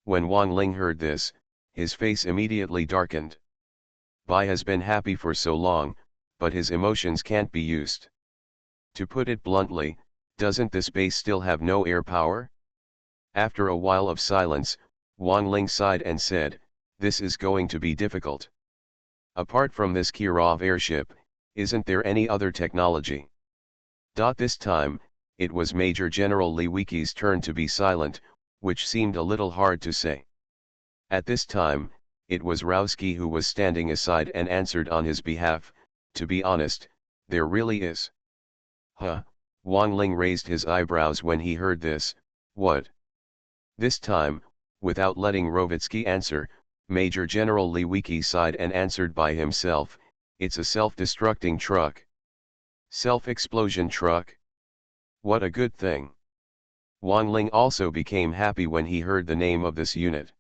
A: When Wang Ling heard this, his face immediately darkened. Bai has been happy for so long, but his emotions can't be used. To put it bluntly, doesn't this base still have no air power? After a while of silence, Wang Ling sighed and said, this is going to be difficult. Apart from this Kirov airship, isn't there any other technology? This time, it was Major General Li Wiki's turn to be silent, which seemed a little hard to say. At this time, it was Rowski who was standing aside and answered on his behalf. To be honest, there really is. Wang Ling raised his eyebrows when he heard this. What? This time, without letting Rovitsky answer, Major General Li Wiki sighed and answered by himself, it's a self-destructing truck. Self-explosion truck? What a good thing. Wang Ling also became happy when he heard the name of this unit.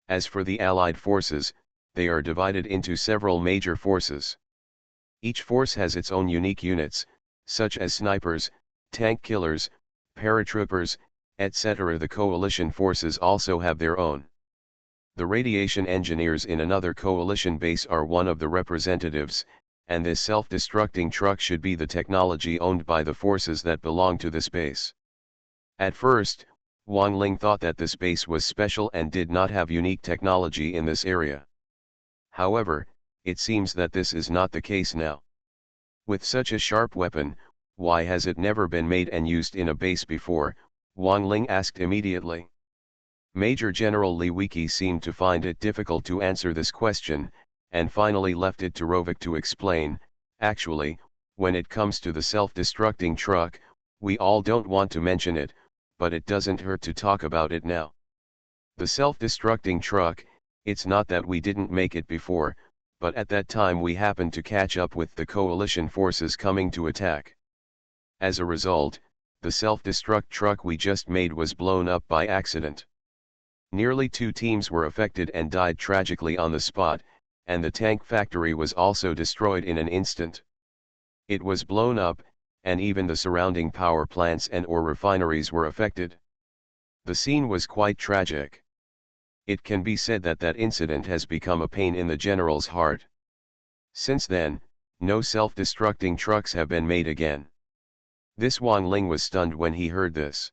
A: As for the Allied forces, they are divided into several major forces. Each force has its own unique units, such as snipers, tank killers, paratroopers, etc. The coalition forces also have their own. The radiation engineers in another coalition base are one of the representatives, and this self-destructing truck should be the technology owned by the forces that belong to this base. At first, Wang Ling thought that this base was special and did not have unique technology in this area. However, it seems that this is not the case now. With such a sharp weapon, why has it never been made and used in a base before? Wang Ling asked immediately. Major General Li Wiki seemed to find it difficult to answer this question, and finally left it to Rovik to explain. Actually, when it comes to the self-destructing truck, we all don't want to mention it, but it doesn't hurt to talk about it now. The self-destructing truck, it's not that we didn't make it before, but at that time we happened to catch up with the coalition forces coming to attack. As a result, the self-destruct truck we just made was blown up by accident. Nearly 2 teams were affected and died tragically on the spot, and the tank factory was also destroyed in an instant. It was blown up, and even the surrounding power plants and or refineries were affected. The scene was quite tragic. It can be said that that incident has become a pain in the general's heart. Since then, no self-destructing trucks have been made again. This Wang Ling was stunned when he heard this.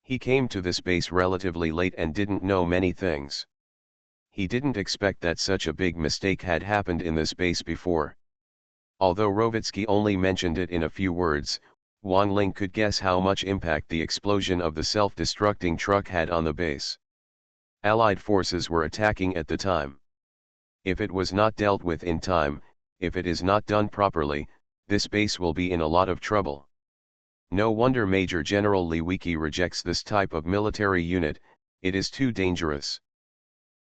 A: He came to this base relatively late and didn't know many things. He didn't expect that such a big mistake had happened in this base before. Although Rovitsky only mentioned it in a few words, Wang Ling could guess how much impact the explosion of the self-destructing truck had on the base. Allied forces were attacking at the time. If it was not dealt with in time, if it is not done properly, this base will be in a lot of trouble. No wonder Major General Li Wiki rejects this type of military unit, it is too dangerous.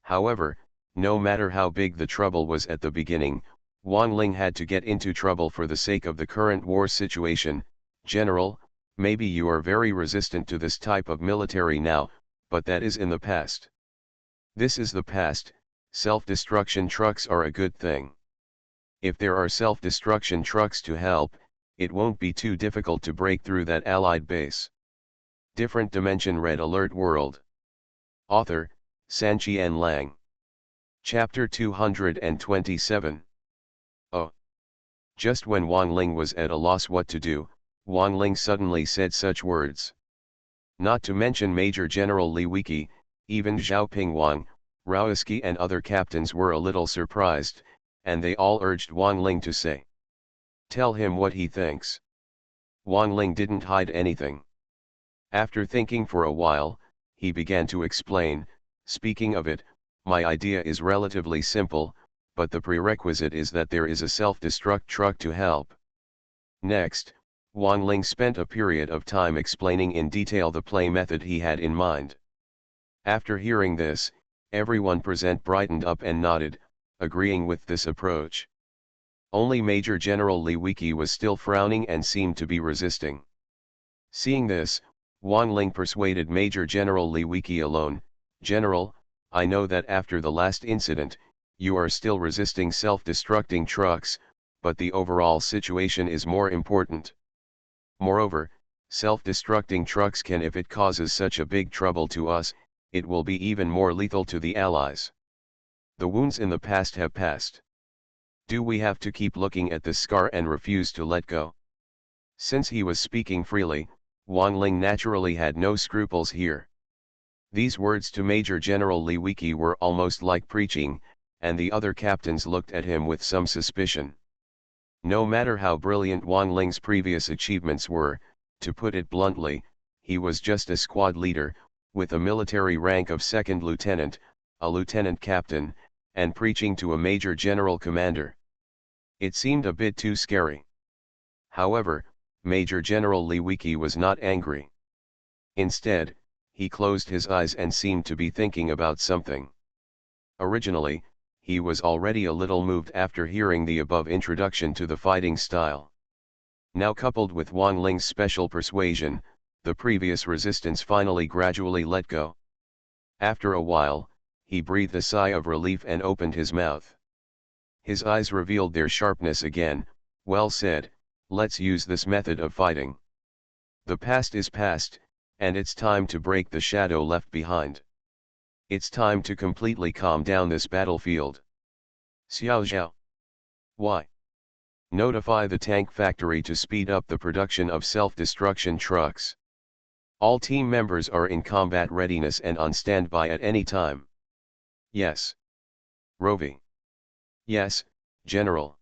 A: However, no matter how big the trouble was at the beginning, Wang Ling had to get into trouble for the sake of the current war situation. General, maybe you are very resistant to this type of military now, but that is in the past. This is the past. Self-destruction trucks are a good thing. If there are self-destruction trucks to help, it won't be too difficult to break through that Allied base. Different Dimension Red Alert World. Author, Sanqian Lang. Chapter 227. Oh. Just when Wang Ling was at a loss what to do, Wang Ling suddenly said such words. Not to mention Major General Li Wiki, even Xiaoping Wang, Raoisky and other captains were a little surprised, and they all urged Wang Ling to say. Tell him what he thinks. Wang Ling didn't hide anything. After thinking for a while, he began to explain. Speaking of it, my idea is relatively simple, but the prerequisite is that there is a self-destruct truck to help. Next, Wang Ling spent a period of time explaining in detail the play method he had in mind. After hearing this, everyone present brightened up and nodded, agreeing with this approach. Only Major General Li Wiki was still frowning and seemed to be resisting. Seeing this, Wang Ling persuaded Major General Li Wiki alone. General, I know that after the last incident, you are still resisting self-destructing trucks, but the overall situation is more important. Moreover, self-destructing trucks can, if it causes such a big trouble to us, it will be even more lethal to the Allies. The wounds in the past have passed. Do we have to keep looking at this scar and refuse to let go? Since he was speaking freely, Wang Ling naturally had no scruples here. These words to Major General Li Wiki were almost like preaching, and the other captains looked at him with some suspicion. No matter how brilliant Wang Ling's previous achievements were, to put it bluntly, he was just a squad leader, with a military rank of second lieutenant, a lieutenant captain, and preaching to a major general commander. It seemed a bit too scary. However, Major General Li Wiki was not angry. Instead, he closed his eyes and seemed to be thinking about something. Originally, he was already a little moved after hearing the above introduction to the fighting style. Now coupled with Wang Ling's special persuasion, the previous resistance finally gradually let go. After a while, he breathed a sigh of relief and opened his mouth. His eyes revealed their sharpness again. Well said, let's use this method of fighting. The past is past, and it's time to break the shadow left behind. It's time to completely calm down this battlefield. Xiao Zhao. Why? Notify the tank factory to speed up the production of self-destruction trucks. All team members are in combat readiness and on standby at any time. Yes. Rovi. Yes, General.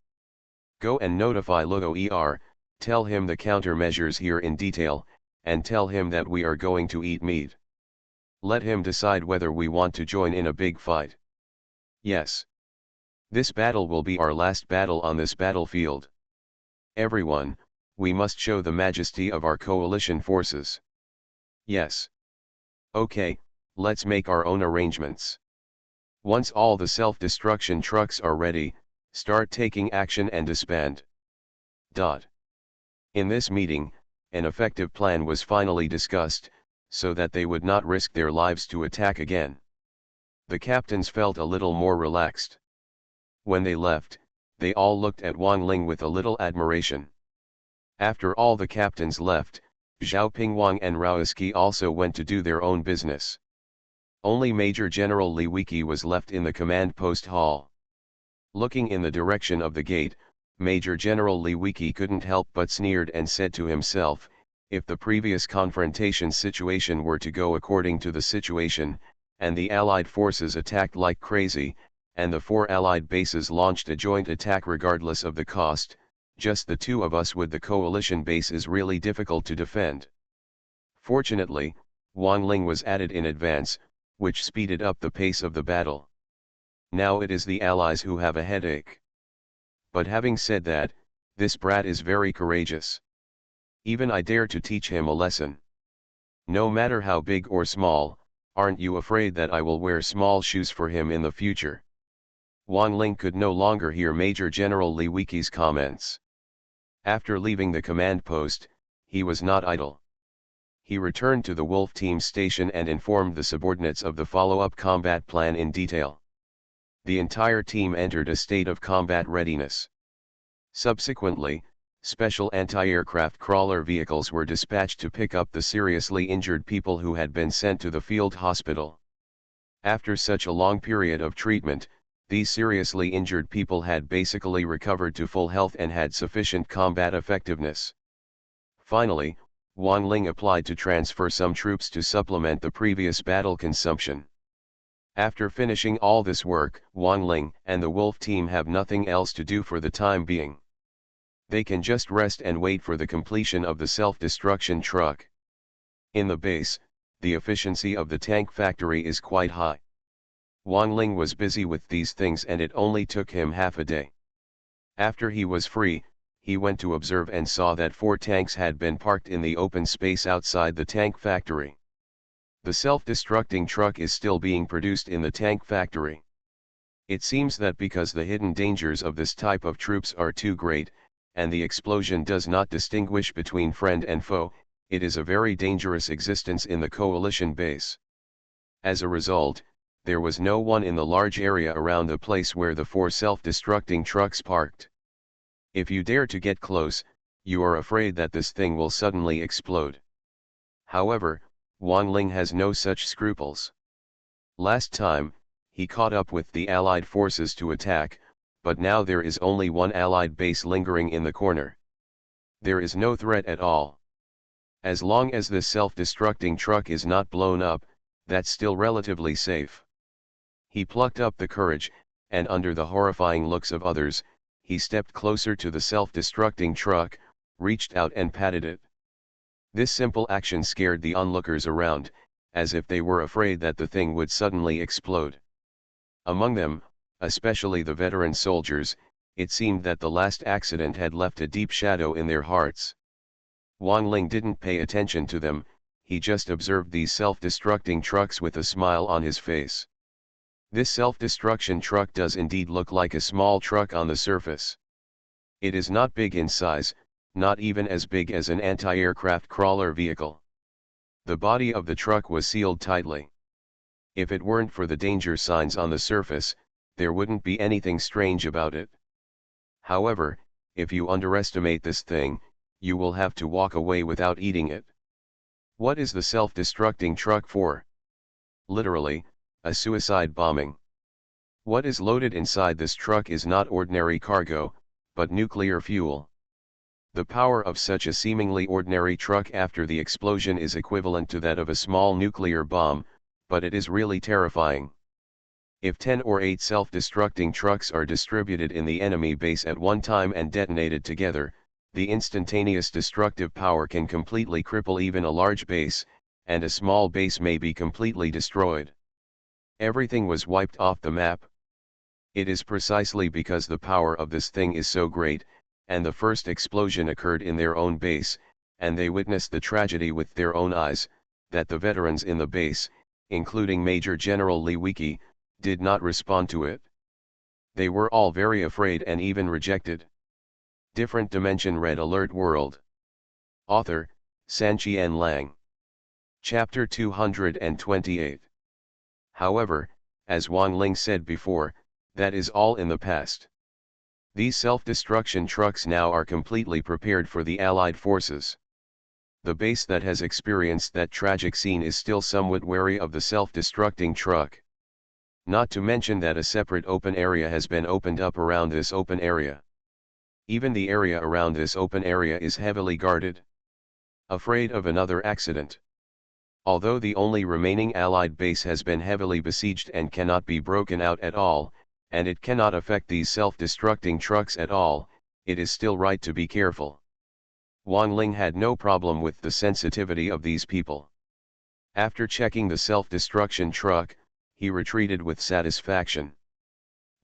A: Go and notify Luo Er, tell him the countermeasures here in detail, and tell him that we are going to eat meat. Let him decide whether we want to join in a big fight. Yes. This battle will be our last battle on this battlefield. Everyone, we must show the majesty of our coalition forces. Yes. Okay, let's make our own arrangements. Once all the self-destruction trucks are ready, start taking action and disband. In this meeting, an effective plan was finally discussed, so that they would not risk their lives to attack again. The captains felt a little more relaxed. When they left, they all looked at Wang Ling with a little admiration. After all the captains left, Zhao Pingwang and Raoski also went to do their own business. Only Major General Li Wiki was left in the command post hall. Looking in the direction of the gate, Major General Li Wiki couldn't help but sneered and said to himself, if the previous confrontation situation were to go according to the situation, and the Allied forces attacked like crazy, and the 4 Allied bases launched a joint attack regardless of the cost, just the 2 of us with the coalition base is really difficult to defend. Fortunately, Wang Ling was added in advance, which speeded up the pace of the battle. Now it is the Allies who have a headache. But having said that, this brat is very courageous. Even I dare to teach him a lesson. No matter how big or small, aren't you afraid that I will wear small shoes for him in the future? Wang Ling could no longer hear Major General Li Wiki's comments. After leaving the command post, he was not idle. He returned to the Wolf Team station and informed the subordinates of the follow-up combat plan in detail. The entire team entered a state of combat readiness. Subsequently, special anti-aircraft crawler vehicles were dispatched to pick up the seriously injured people who had been sent to the field hospital. After such a long period of treatment, these seriously injured people had basically recovered to full health and had sufficient combat effectiveness. Finally, Wang Ling applied to transfer some troops to supplement the previous battle consumption. After finishing all this work, Wang Ling and the Wolf Team have nothing else to do for the time being. They can just rest and wait for the completion of the self-destruction truck. In the base, the efficiency of the tank factory is quite high. Wang Ling was busy with these things and it only took him half a day. After he was free, he went to observe and saw that 4 tanks had been parked in the open space outside the tank factory. The self-destructing truck is still being produced in the tank factory. It seems that because the hidden dangers of this type of troops are too great, and the explosion does not distinguish between friend and foe, it is a very dangerous existence in the coalition base. As a result, there was no one in the large area around the place where the 4 self-destructing trucks parked. If you dare to get close, you are afraid that this thing will suddenly explode. However, Wang Ling has no such scruples. Last time, he caught up with the Allied forces to attack, but now there is only one Allied base lingering in the corner. There is no threat at all. As long as this self-destructing truck is not blown up, that's still relatively safe. He plucked up the courage, and under the horrifying looks of others, he stepped closer to the self-destructing truck, reached out and patted it. This simple action scared the onlookers around, as if they were afraid that the thing would suddenly explode. Among them, especially the veteran soldiers, it seemed that the last accident had left a deep shadow in their hearts. Wang Ling didn't pay attention to them, he just observed these self-destructing trucks with a smile on his face. This self-destruction truck does indeed look like a small truck on the surface. It is not big in size, not even as big as an anti-aircraft crawler vehicle. The body of the truck was sealed tightly. If it weren't for the danger signs on the surface, there wouldn't be anything strange about it. However, if you underestimate this thing, you will have to walk away without eating it. What is the self-destructing truck for? Literally, a suicide bombing. What is loaded inside this truck is not ordinary cargo, but nuclear fuel. The power of such a seemingly ordinary truck after the explosion is equivalent to that of a small nuclear bomb, but it is really terrifying. If 10 or 8 self-destructing trucks are distributed in the enemy base at one time and detonated together, the instantaneous destructive power can completely cripple even a large base, and a small base may be completely destroyed. Everything was wiped off the map. It is precisely because the power of this thing is so great, and the first explosion occurred in their own base, and they witnessed the tragedy with their own eyes, that the veterans in the base, including Major General Lewicki, did not respond to it. They were all very afraid and even rejected. Different Dimension Red Alert World. Author, Sanqian Lang. Chapter 228. However, as Wang Ling said before, that is all in the past. These self-destruction trucks now are completely prepared for the Allied forces. The base that has experienced that tragic scene is still somewhat wary of the self-destructing truck. Not to mention that a separate open area has been opened up around this open area. Even the area around this open area is heavily guarded. Afraid of another accident. Although the only remaining Allied base has been heavily besieged and cannot be broken out at all, and it cannot affect these self-destructing trucks at all, it is still right to be careful. Wang Ling had no problem with the sensitivity of these people. After checking the self-destruction truck, he retreated with satisfaction.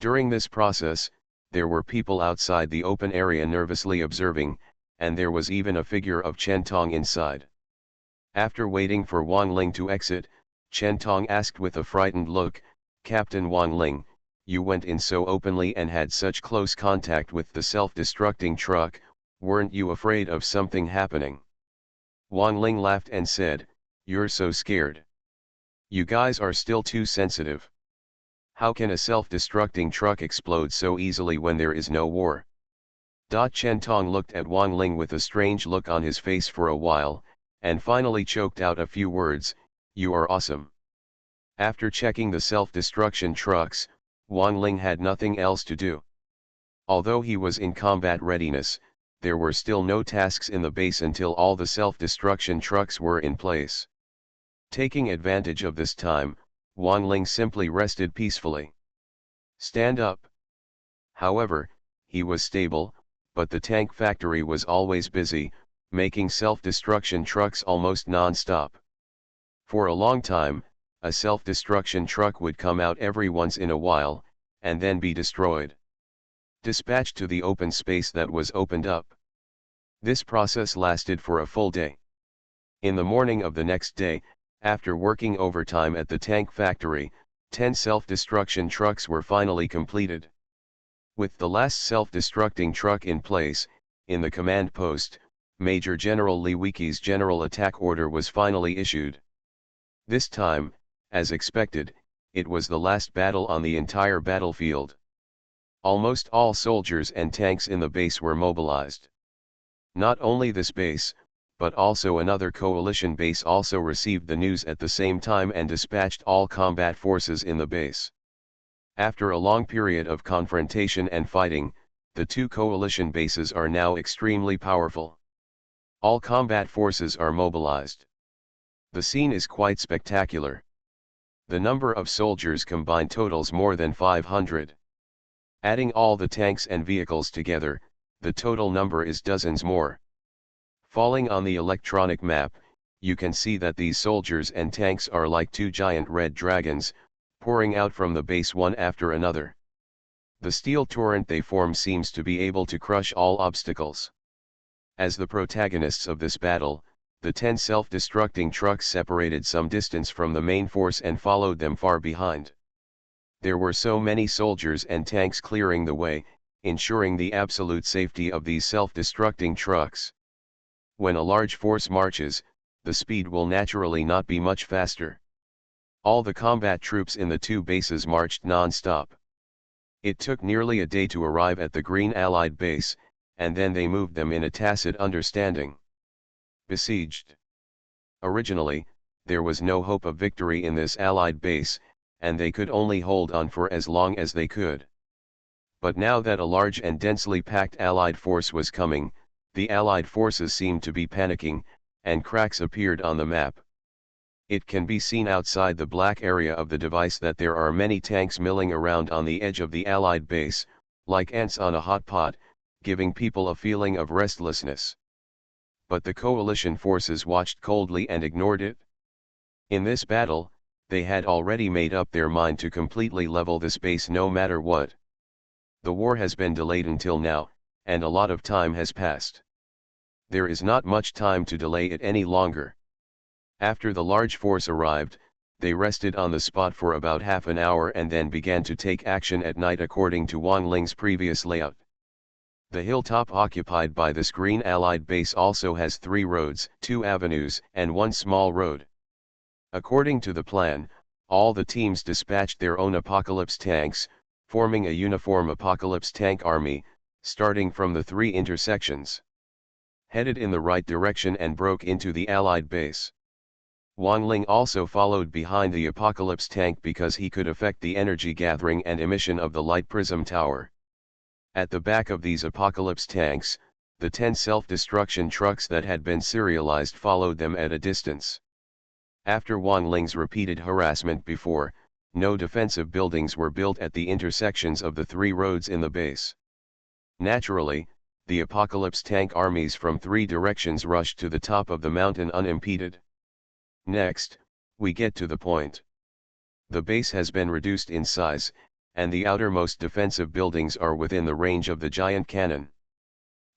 A: During this process, there were people outside the open area nervously observing, and there was even a figure of Chen Tong inside. After waiting for Wang Ling to exit, Chen Tong asked with a frightened look, "Captain Wang Ling, you went in so openly and had such close contact with the self-destructing truck, weren't you afraid of something happening?" Wang Ling laughed and said, "You're so scared. You guys are still too sensitive. How can a self-destructing truck explode so easily when there is no war?" Chen Tong looked at Wang Ling with a strange look on his face for a while, and finally choked out a few words, "You are awesome." After checking the self-destruction trucks, Wang Ling had nothing else to do. Although he was in combat readiness, there were still no tasks in the base until all the self-destruction trucks were in place. Taking advantage of this time, Wang Ling simply rested peacefully. Stand up. However, he was stable, but the tank factory was always busy, making self-destruction trucks almost non-stop. For a long time, a self-destruction truck would come out every once in a while, and then be destroyed. Dispatched to the open space that was opened up. This process lasted for a full day. In the morning of the next day, after working overtime at the tank factory, 10 self-destruction trucks were finally completed. With the last self-destructing truck in place, in the command post, Major General Lewicki's general attack order was finally issued. This time, as expected, it was the last battle on the entire battlefield. Almost all soldiers and tanks in the base were mobilized. Not only this base, but also another coalition base also received the news at the same time and dispatched all combat forces in the base. After a long period of confrontation and fighting, the two coalition bases are now extremely powerful. All combat forces are mobilized. The scene is quite spectacular. The number of soldiers combined totals more than 500. Adding all the tanks and vehicles together, the total number is dozens more. Falling on the electronic map, you can see that these soldiers and tanks are like two giant red dragons, pouring out from the base one after another. The steel torrent they form seems to be able to crush all obstacles. As the protagonists of this battle, the 10 self-destructing trucks separated some distance from the main force and followed them far behind. There were so many soldiers and tanks clearing the way, ensuring the absolute safety of these self-destructing trucks. When a large force marches, the speed will naturally not be much faster. All the combat troops in the two bases marched non-stop. It took nearly a day to arrive at the Green Allied base, and then they moved them in a tacit understanding. Besieged. Originally, there was no hope of victory in this Allied base, and they could only hold on for as long as they could. But now that a large and densely packed Allied force was coming, the Allied forces seemed to be panicking, and cracks appeared on the map. It can be seen outside the black area of the device that there are many tanks milling around on the edge of the Allied base, like ants on a hot pot, giving people a feeling of restlessness. But the coalition forces watched coldly and ignored it. In this battle, they had already made up their mind to completely level this base no matter what. The war has been delayed until now, and a lot of time has passed. There is not much time to delay it any longer. After the large force arrived, they rested on the spot for about half an hour and then began to take action at night according to Wang Ling's previous layout. The hilltop occupied by this Green Allied base also has 3 roads, 2 avenues, and 1 small road. According to the plan, all the teams dispatched their own Apocalypse tanks, forming a uniform Apocalypse tank army, starting from the 3 intersections. Headed in the right direction and broke into the Allied base. Wang Ling also followed behind the Apocalypse tank because he could affect the energy gathering and emission of the light prism tower. At the back of these Apocalypse tanks, the 10 self-destruction trucks that had been serialized followed them at a distance. After Wang Ling's repeated harassment before, no defensive buildings were built at the intersections of the 3 roads in the base. Naturally, the Apocalypse tank armies from 3 directions rushed to the top of the mountain unimpeded. Next, we get to the point. The base has been reduced in size, and the outermost defensive buildings are within the range of the giant cannon.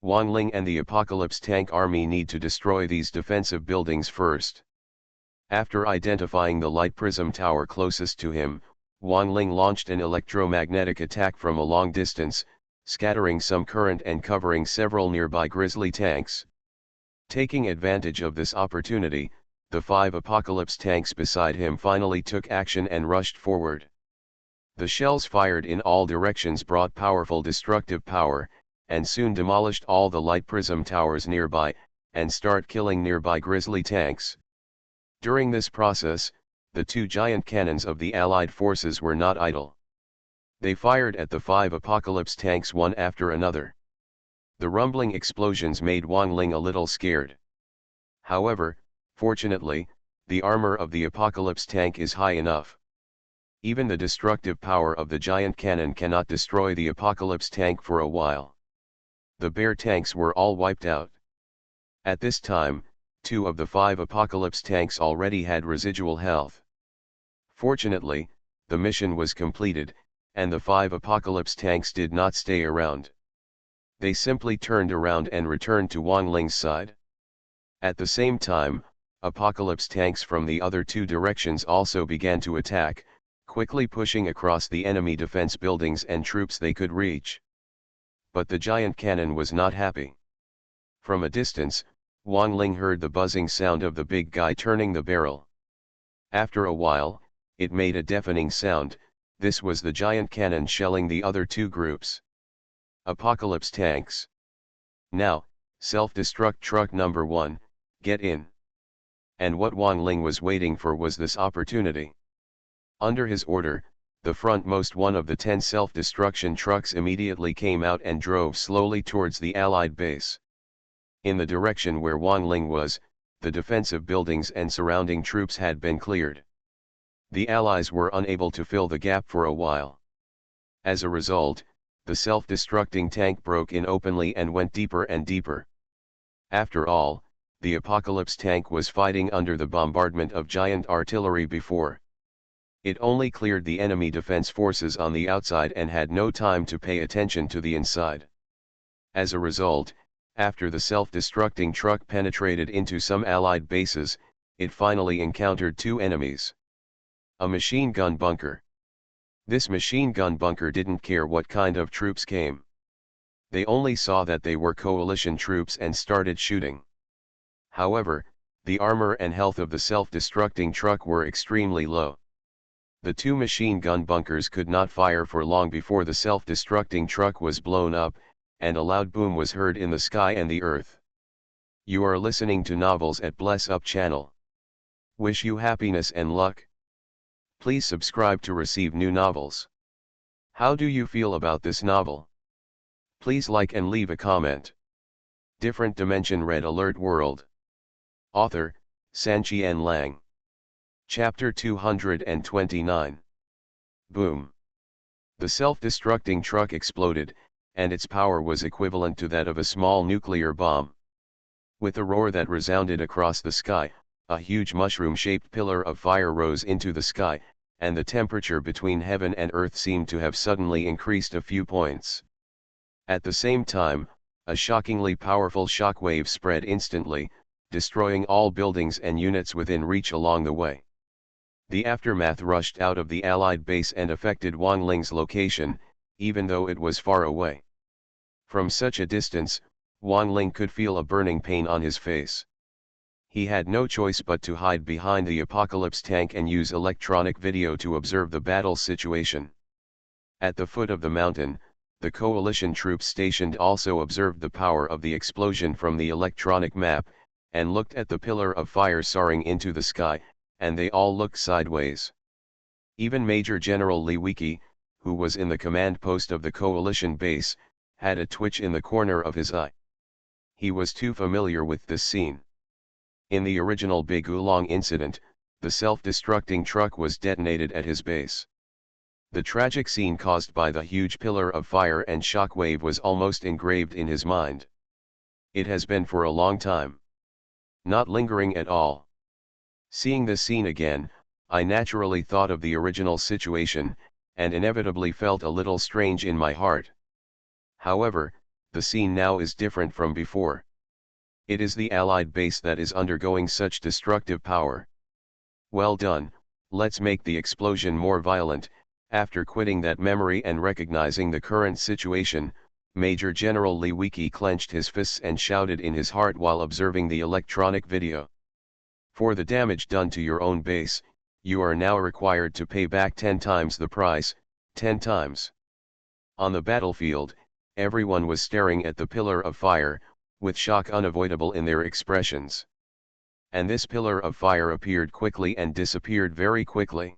A: Wang Ling and the Apocalypse tank army need to destroy these defensive buildings first. After identifying the light prism tower closest to him, Wang Ling launched an electromagnetic attack from a long distance, scattering some current and covering several nearby grizzly tanks. Taking advantage of this opportunity, the 5 Apocalypse tanks beside him finally took action and rushed forward. The shells fired in all directions brought powerful destructive power, and soon demolished all the light prism towers nearby, and start killing nearby grizzly tanks. During this process, the 2 giant cannons of the Allied forces were not idle. They fired at the 5 Apocalypse tanks one after another. The rumbling explosions made Wang Ling a little scared. However, fortunately, the armor of the Apocalypse tank is high enough. Even the destructive power of the giant cannon cannot destroy the Apocalypse tank for a while. The bear tanks were all wiped out. At this time, 2 of the 5 Apocalypse tanks already had residual health. Fortunately, the mission was completed, and the 5 Apocalypse tanks did not stay around. They simply turned around and returned to Wang Ling's side. At the same time, Apocalypse tanks from the other 2 directions also began to attack, quickly pushing across the enemy defense buildings and troops they could reach. But the giant cannon was not happy. From a distance, Wang Ling heard the buzzing sound of the big guy turning the barrel. After a while, it made a deafening sound. This was the giant cannon shelling the other 2 groups. Apocalypse tanks. Now, self-destruct truck number 1, get in. And what Wang Ling was waiting for was this opportunity. Under his order, the frontmost one of the 10 self-destruction trucks immediately came out and drove slowly towards the Allied base. In the direction where Wang Ling was, the defensive buildings and surrounding troops had been cleared. The Allies were unable to fill the gap for a while. As a result, the self-destructing tank broke in openly and went deeper and deeper. After all, the Apocalypse tank was fighting under the bombardment of giant artillery before. It only cleared the enemy defense forces on the outside and had no time to pay attention to the inside. As a result, after the self-destructing truck penetrated into some Allied bases, it finally encountered 2 enemies. A machine gun bunker. This machine gun bunker didn't care what kind of troops came. They only saw that they were coalition troops and started shooting. However, the armor and health of the self-destructing truck were extremely low. The two machine gun bunkers could not fire for long before the self-destructing truck was blown up, and a loud boom was heard in the sky and the earth. You are listening to Novels at Bless Up channel. Wish you happiness and luck. Please subscribe to receive new novels. How do you feel about this novel? Please like and leave a comment. Different Dimension Red Alert World. Author, Sanqian Lang. Chapter 229. Boom. The self-destructing truck exploded, and its power was equivalent to that of a small nuclear bomb. With a roar that resounded across the sky, a huge mushroom-shaped pillar of fire rose into the sky, and the temperature between heaven and earth seemed to have suddenly increased a few points. At the same time, a shockingly powerful shockwave spread instantly, destroying all buildings and units within reach along the way. The aftermath rushed out of the Allied base and affected Wang Ling's location, even though it was far away. From such a distance, Wang Ling could feel a burning pain on his face. He had no choice but to hide behind the Apocalypse tank and use electronic video to observe the battle situation. At the foot of the mountain, the coalition troops stationed also observed the power of the explosion from the electronic map, and looked at the pillar of fire soaring into the sky, and they all looked sideways. Even Major General Li Wiki, who was in the command post of the coalition base, had a twitch in the corner of his eye. He was too familiar with this scene. In the original Big Oolong incident, the self-destructing truck was detonated at his base. The tragic scene caused by the huge pillar of fire and shockwave was almost engraved in his mind. It has been for a long time. Not lingering at all. Seeing this scene again, I naturally thought of the original situation, and inevitably felt a little strange in my heart. However, the scene now is different from before. It is the Allied base that is undergoing such destructive power. Well done, let's make the explosion more violent. After quitting that memory and recognizing the current situation, Major General Li Wiki clenched his fists and shouted in his heart while observing the electronic video. For the damage done to your own base, you are now required to pay back 10 times the price, 10 times. On the battlefield, everyone was staring at the pillar of fire, with shock unavoidable in their expressions. And this pillar of fire appeared quickly and disappeared very quickly.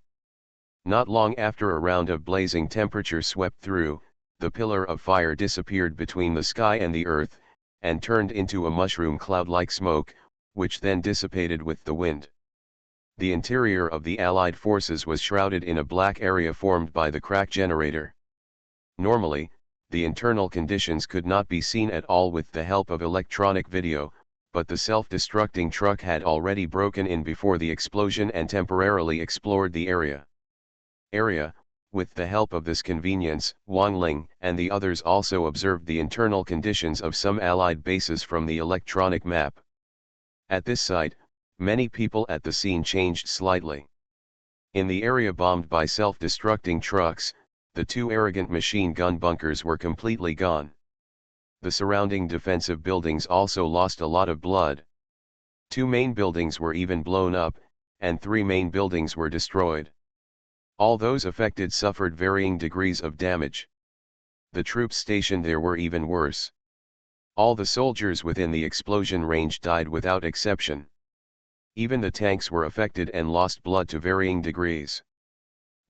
A: Not long after a round of blazing temperature swept through, the pillar of fire disappeared between the sky and the earth, and turned into a mushroom cloud like smoke, which then dissipated with the wind. The interior of the Allied forces was shrouded in a black area formed by the crack generator. Normally, the internal conditions could not be seen at all with the help of electronic video, but the self-destructing truck had already broken in before the explosion and temporarily explored the area. With the help of this convenience, Wang Ling and the others also observed the internal conditions of some Allied bases from the electronic map. At this sight, many people at the scene changed slightly. In the area bombed by self-destructing trucks, the two arrogant machine gun bunkers were completely gone. The surrounding defensive buildings also lost a lot of blood. 2 main buildings were even blown up, and 3 main buildings were destroyed. All those affected suffered varying degrees of damage. The troops stationed there were even worse. All the soldiers within the explosion range died without exception. Even the tanks were affected and lost blood to varying degrees.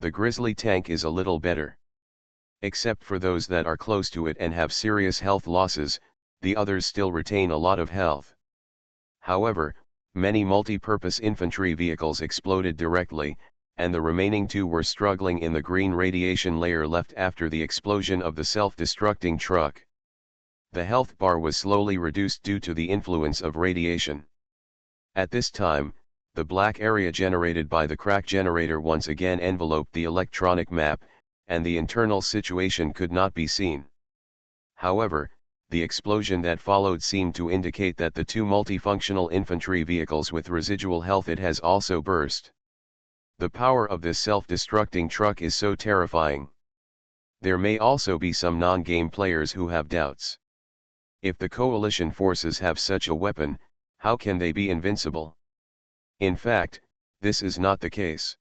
A: The Grizzly tank is a little better. Except for those that are close to it and have serious health losses, the others still retain a lot of health. However, many multi-purpose infantry vehicles exploded directly, and the remaining 2 were struggling in the green radiation layer left after the explosion of the self-destructing truck. The health bar was slowly reduced due to the influence of radiation. At this time, the black area generated by the crack generator once again enveloped the electronic map, and the internal situation could not be seen. However, the explosion that followed seemed to indicate that the 2 multifunctional infantry vehicles with residual health it has also burst. The power of this self-destructing truck is so terrifying. There may also be some non-game players who have doubts. If the coalition forces have such a weapon, how can they be invincible? In fact, this is not the case.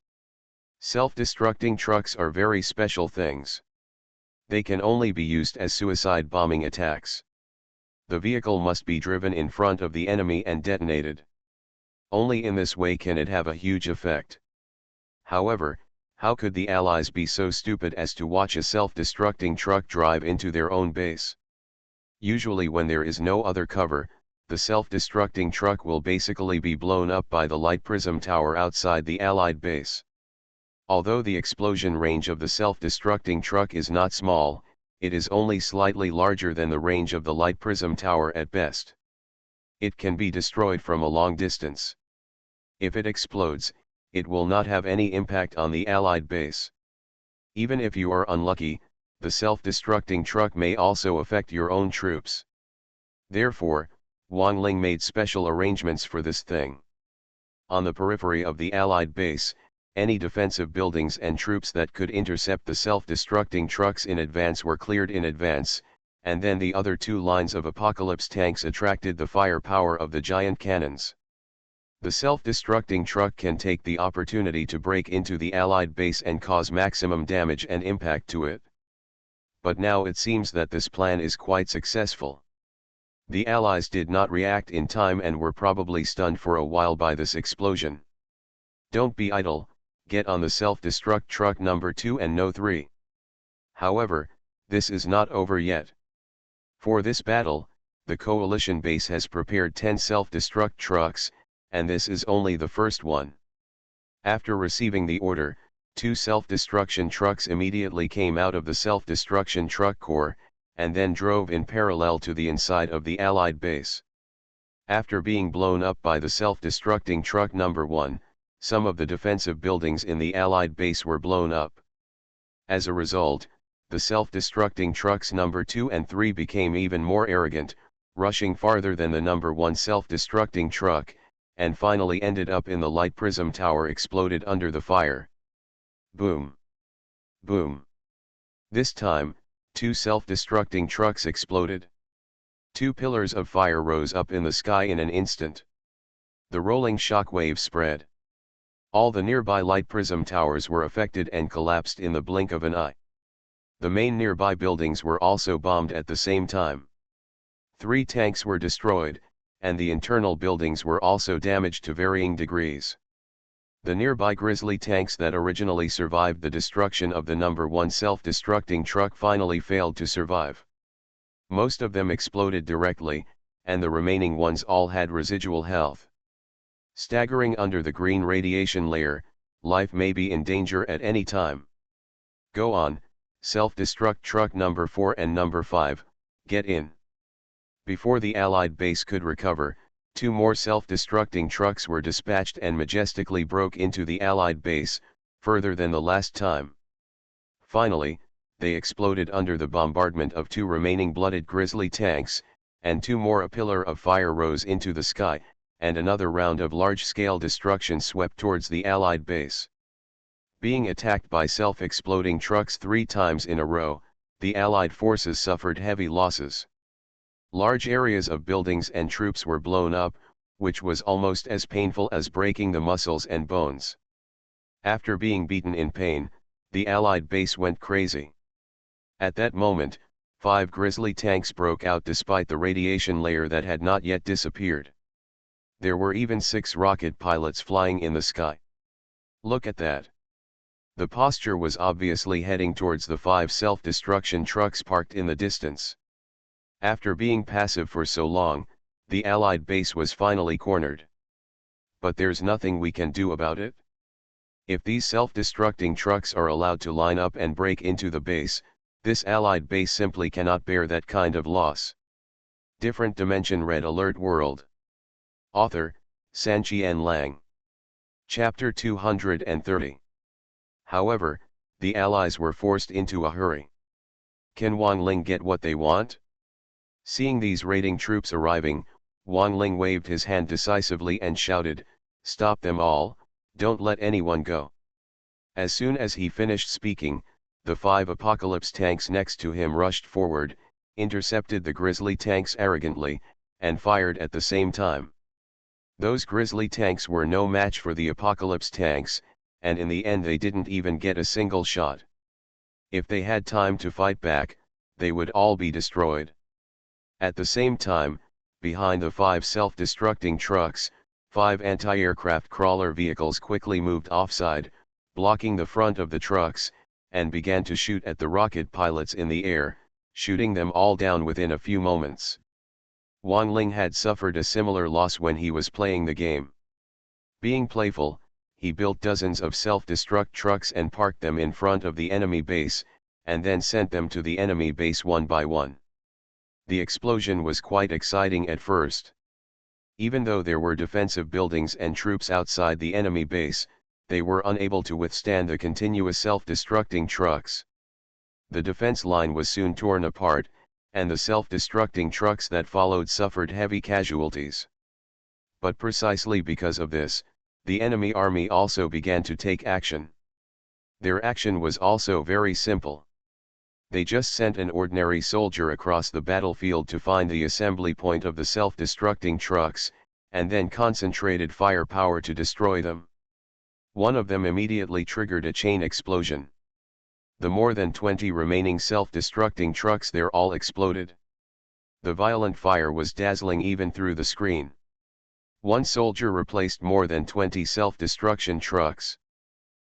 A: Self-destructing trucks are very special things. They can only be used as suicide bombing attacks. The vehicle must be driven in front of the enemy and detonated. Only in this way can it have a huge effect. However, how could the Allies be so stupid as to watch a self-destructing truck drive into their own base? Usually when there is no other cover, the self-destructing truck will basically be blown up by the light prism tower outside the Allied base. Although the explosion range of the self-destructing truck is not small, it is only slightly larger than the range of the light prism tower at best. It can be destroyed from a long distance. If it explodes, it will not have any impact on the Allied base. Even if you are unlucky, the self-destructing truck may also affect your own troops. Therefore, Wang Ling made special arrangements for this thing. On the periphery of the Allied base, any defensive buildings and troops that could intercept the self-destructing trucks in advance were cleared in advance, and then the other two lines of Apocalypse tanks attracted the firepower of the giant cannons. The self-destructing truck can take the opportunity to break into the Allied base and cause maximum damage and impact to it. But now it seems that this plan is quite successful. The Allies did not react in time and were probably stunned for a while by this explosion. Don't be idle, get on the self-destruct truck number 2 and no 3. However, this is not over yet. For this battle, the coalition base has prepared 10 self-destruct trucks, and this is only the first one. After receiving the order, 2 self-destruction trucks immediately came out of the self-destruction truck corps, and then drove in parallel to the inside of the Allied base. After being blown up by the self-destructing truck number 1, some of the defensive buildings in the Allied base were blown up. As a result, the self-destructing trucks number 2 and 3 became even more arrogant, rushing farther than the number 1 self-destructing truck, and finally ended up in the light prism tower exploded under the fire. Boom! Boom! This time, 2 self-destructing trucks exploded. 2 pillars of fire rose up in the sky in an instant. The rolling shockwave spread. All the nearby light prism towers were affected and collapsed in the blink of an eye. The main nearby buildings were also bombed at the same time. 3 tanks were destroyed, and the internal buildings were also damaged to varying degrees. The nearby Grizzly tanks that originally survived the destruction of the number 1 self-destructing truck finally failed to survive. Most of them exploded directly, and the remaining ones all had residual health. Staggering under the green radiation layer, life may be in danger at any time. Go on, self-destruct truck number 4 and number 5, get in. Before the Allied base could recover, 2 more self-destructing trucks were dispatched and majestically broke into the Allied base, further than the last time. Finally, they exploded under the bombardment of 2 remaining blooded Grizzly tanks, and 2 more. A pillar of fire rose into the sky, and another round of large-scale destruction swept towards the Allied base. Being attacked by self-exploding trucks 3 times in a row, the Allied forces suffered heavy losses. Large areas of buildings and troops were blown up, which was almost as painful as breaking the muscles and bones. After being beaten in pain, the Allied base went crazy. At that moment, 5 Grizzly tanks broke out despite the radiation layer that had not yet disappeared. There were even 6 rocket pilots flying in the sky. Look at that. The posture was obviously heading towards the 5 self-destruction trucks parked in the distance. After being passive for so long, the Allied base was finally cornered. But there's nothing we can do about it. If these self-destructing trucks are allowed to line up and break into the base, this Allied base simply cannot bear that kind of loss. Different Dimension Red Alert World. Author, Sanqian Lang. Chapter 230. However, the Allies were forced into a hurry. Can Wang Ling get what they want? Seeing these raiding troops arriving, Wang Ling waved his hand decisively and shouted, "Stop them all, don't let anyone go." As soon as he finished speaking, the 5 Apocalypse tanks next to him rushed forward, intercepted the Grizzly tanks arrogantly, and fired at the same time. Those Grizzly tanks were no match for the Apocalypse tanks, and in the end they didn't even get a single shot. If they had time to fight back, they would all be destroyed. At the same time, behind the 5 self-destructing trucks, 5 anti-aircraft crawler vehicles quickly moved offside, blocking the front of the trucks, and began to shoot at the rocket pilots in the air, shooting them all down within a few moments. Wang Ling had suffered a similar loss when he was playing the game. Being playful, he built dozens of self-destruct trucks and parked them in front of the enemy base, and then sent them to the enemy base one by one. The explosion was quite exciting at first. Even though there were defensive buildings and troops outside the enemy base, they were unable to withstand the continuous self-destructing trucks. The defense line was soon torn apart, and the self-destructing trucks that followed suffered heavy casualties. But precisely because of this, the enemy army also began to take action. Their action was also very simple. They just sent an ordinary soldier across the battlefield to find the assembly point of the self-destructing trucks, and then concentrated firepower to destroy them. One of them immediately triggered a chain explosion. The more than 20 remaining self-destructing trucks there all exploded. The violent fire was dazzling even through the screen. One soldier replaced more than 20 self-destruction trucks.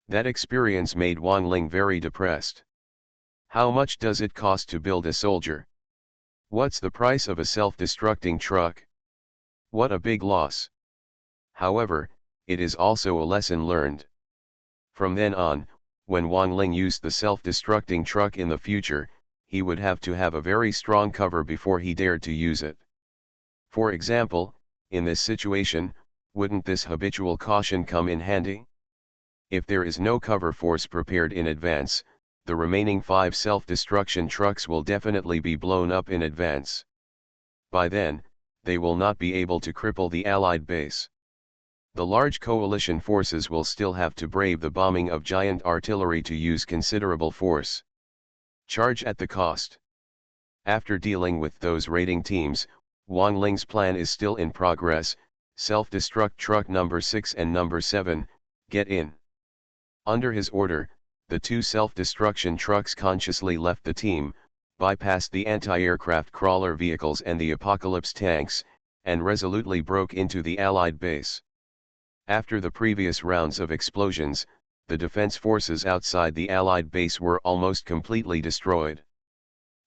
A: That experience made Wang Ling very depressed. How much does it cost to build a soldier? What's the price of a self-destructing truck? What a big loss. However, it is also a lesson learned. From then on, when Wang Ling used the self-destructing truck in the future, he would have to have a very strong cover before he dared to use it. For example, in this situation, wouldn't this habitual caution come in handy? If there is no cover force prepared in advance, the remaining 5 self-destruction trucks will definitely be blown up in advance. By then, they will not be able to cripple the Allied base. The large coalition forces will still have to brave the bombing of giant artillery to use considerable force. Charge at the cost. After dealing with those raiding teams, Wang Ling's plan is still in progress. Self-destruct truck number 6 and number 7, get in. Under his order, the 2 self-destruction trucks consciously left the team, bypassed the anti-aircraft crawler vehicles and the Apocalypse tanks, and resolutely broke into the Allied base. After the previous rounds of explosions, the defense forces outside the Allied base were almost completely destroyed.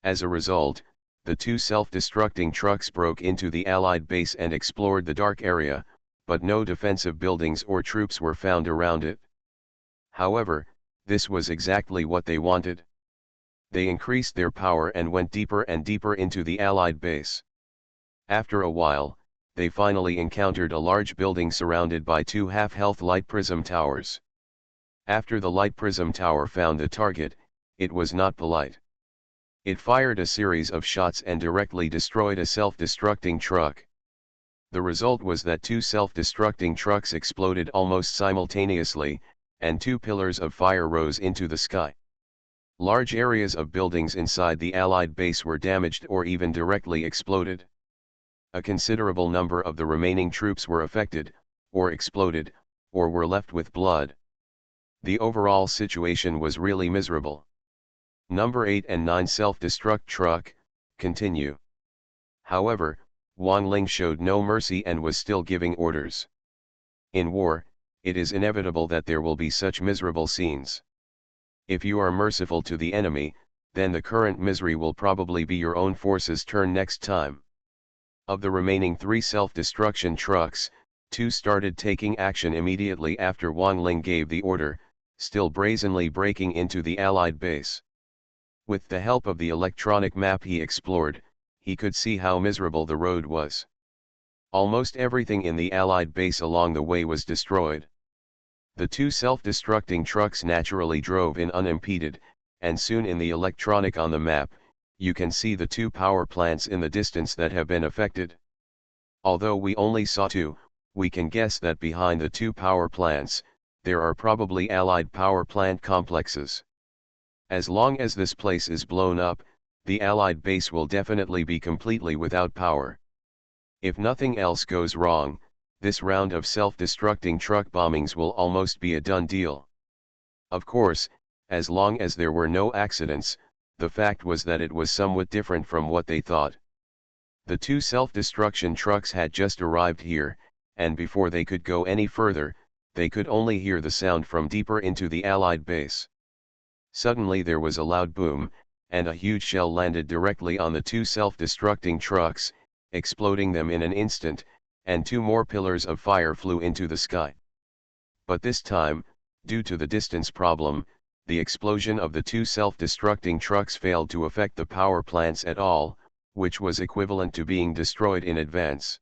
A: As a result, the 2 self-destructing trucks broke into the Allied base and explored the dark area, but no defensive buildings or troops were found around it. However, this was exactly what they wanted. They increased their power and went deeper and deeper into the Allied base. After a while, they finally encountered a large building surrounded by 2 half-health light prism towers. After the light prism tower found the target, it was not polite. It fired a series of shots and directly destroyed a self-destructing truck. The result was that 2 self-destructing trucks exploded almost simultaneously, and 2 pillars of fire rose into the sky. Large areas of buildings inside the Allied base were damaged or even directly exploded. A considerable number of the remaining troops were affected, or exploded, or were left with blood. The overall situation was really miserable. Number 8 and 9 self-destruct truck, continue. However, Wang Ling showed no mercy and was still giving orders. In war, it is inevitable that there will be such miserable scenes. If you are merciful to the enemy, then the current misery will probably be your own force's turn next time. Of the remaining 3 self-destruction trucks, 2 started taking action immediately after Wang Ling gave the order, still brazenly breaking into the Allied base. With the help of the electronic map he explored, he could see how miserable the road was. Almost everything in the Allied base along the way was destroyed. The 2 self-destructing trucks naturally drove in unimpeded, and soon in the electronic on the map, you can see the 2 power plants in the distance that have been affected. Although we only saw 2, we can guess that behind the 2 power plants, there are probably Allied power plant complexes. As long as this place is blown up, the Allied base will definitely be completely without power. If nothing else goes wrong, this round of self-destructing truck bombings will almost be a done deal. Of course, as long as there were no accidents, the fact was that it was somewhat different from what they thought. The two self-destruction trucks had just arrived here, and before they could go any further, they could only hear the sound from deeper into the Allied base. Suddenly there was a loud boom, and a huge shell landed directly on the two self-destructing trucks, exploding them in an instant, and two more pillars of fire flew into the sky. But this time, due to the distance problem, the explosion of the two self-destructing trucks failed to affect the power plants at all, which was equivalent to being destroyed in advance.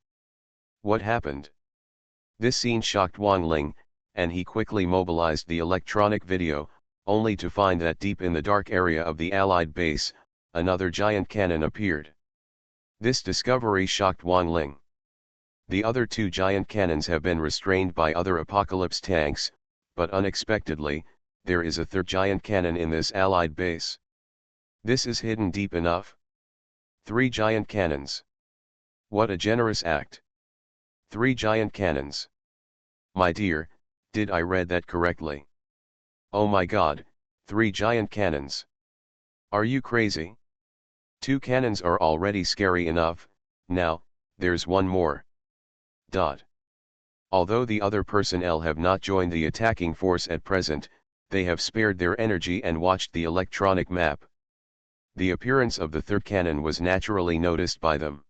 A: What happened? This scene shocked Wang Ling, and he quickly mobilized the electronic video, only to find that deep in the dark area of the Allied base, another giant cannon appeared. This discovery shocked Wang Ling. The other two giant cannons have been restrained by other Apocalypse tanks, but unexpectedly, there is a third giant cannon in this Allied base. This is hidden deep enough. 3 giant cannons. What a generous act. 3 giant cannons. My dear, did I read that correctly? Oh my God, 3 giant cannons. Are you crazy? 2 cannons are already scary enough, now, there's one more. Although the other personnel have not joined the attacking force at present, they have spared their energy and watched the electronic map. The appearance of the third cannon was naturally noticed by them.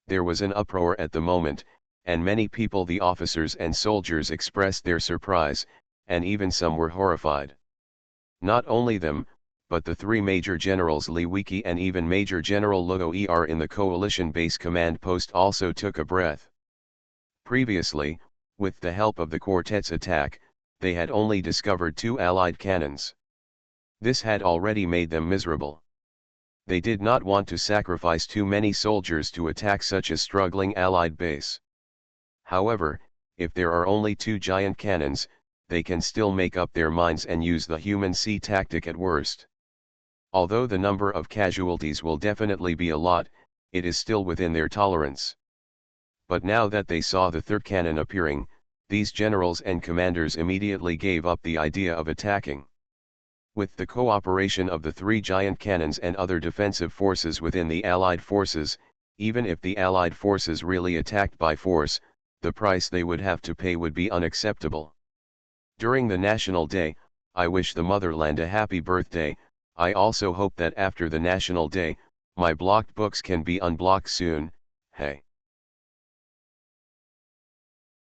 A: There was an uproar at the moment, and many people, the officers and soldiers, expressed their surprise, and even some were horrified. Not only them, but the 3 Major Generals Li Wiki and even Major General Luo Er in the coalition base command post also took a breath. Previously, with the help of the quartet's attack, they had only discovered 2 Allied cannons. This had already made them miserable. They did not want to sacrifice too many soldiers to attack such a struggling Allied base. However, if there are only 2 giant cannons, they can still make up their minds and use the human sea tactic at worst. Although the number of casualties will definitely be a lot, it is still within their tolerance. But now that they saw the third cannon appearing, these generals and commanders immediately gave up the idea of attacking. With the cooperation of the 3 giant cannons and other defensive forces within the Allied forces, even if the Allied forces really attacked by force, the price they would have to pay would be unacceptable. During the National Day, I wish the motherland a happy birthday. I also hope that after the National Day, my blocked books can be unblocked soon. Hey.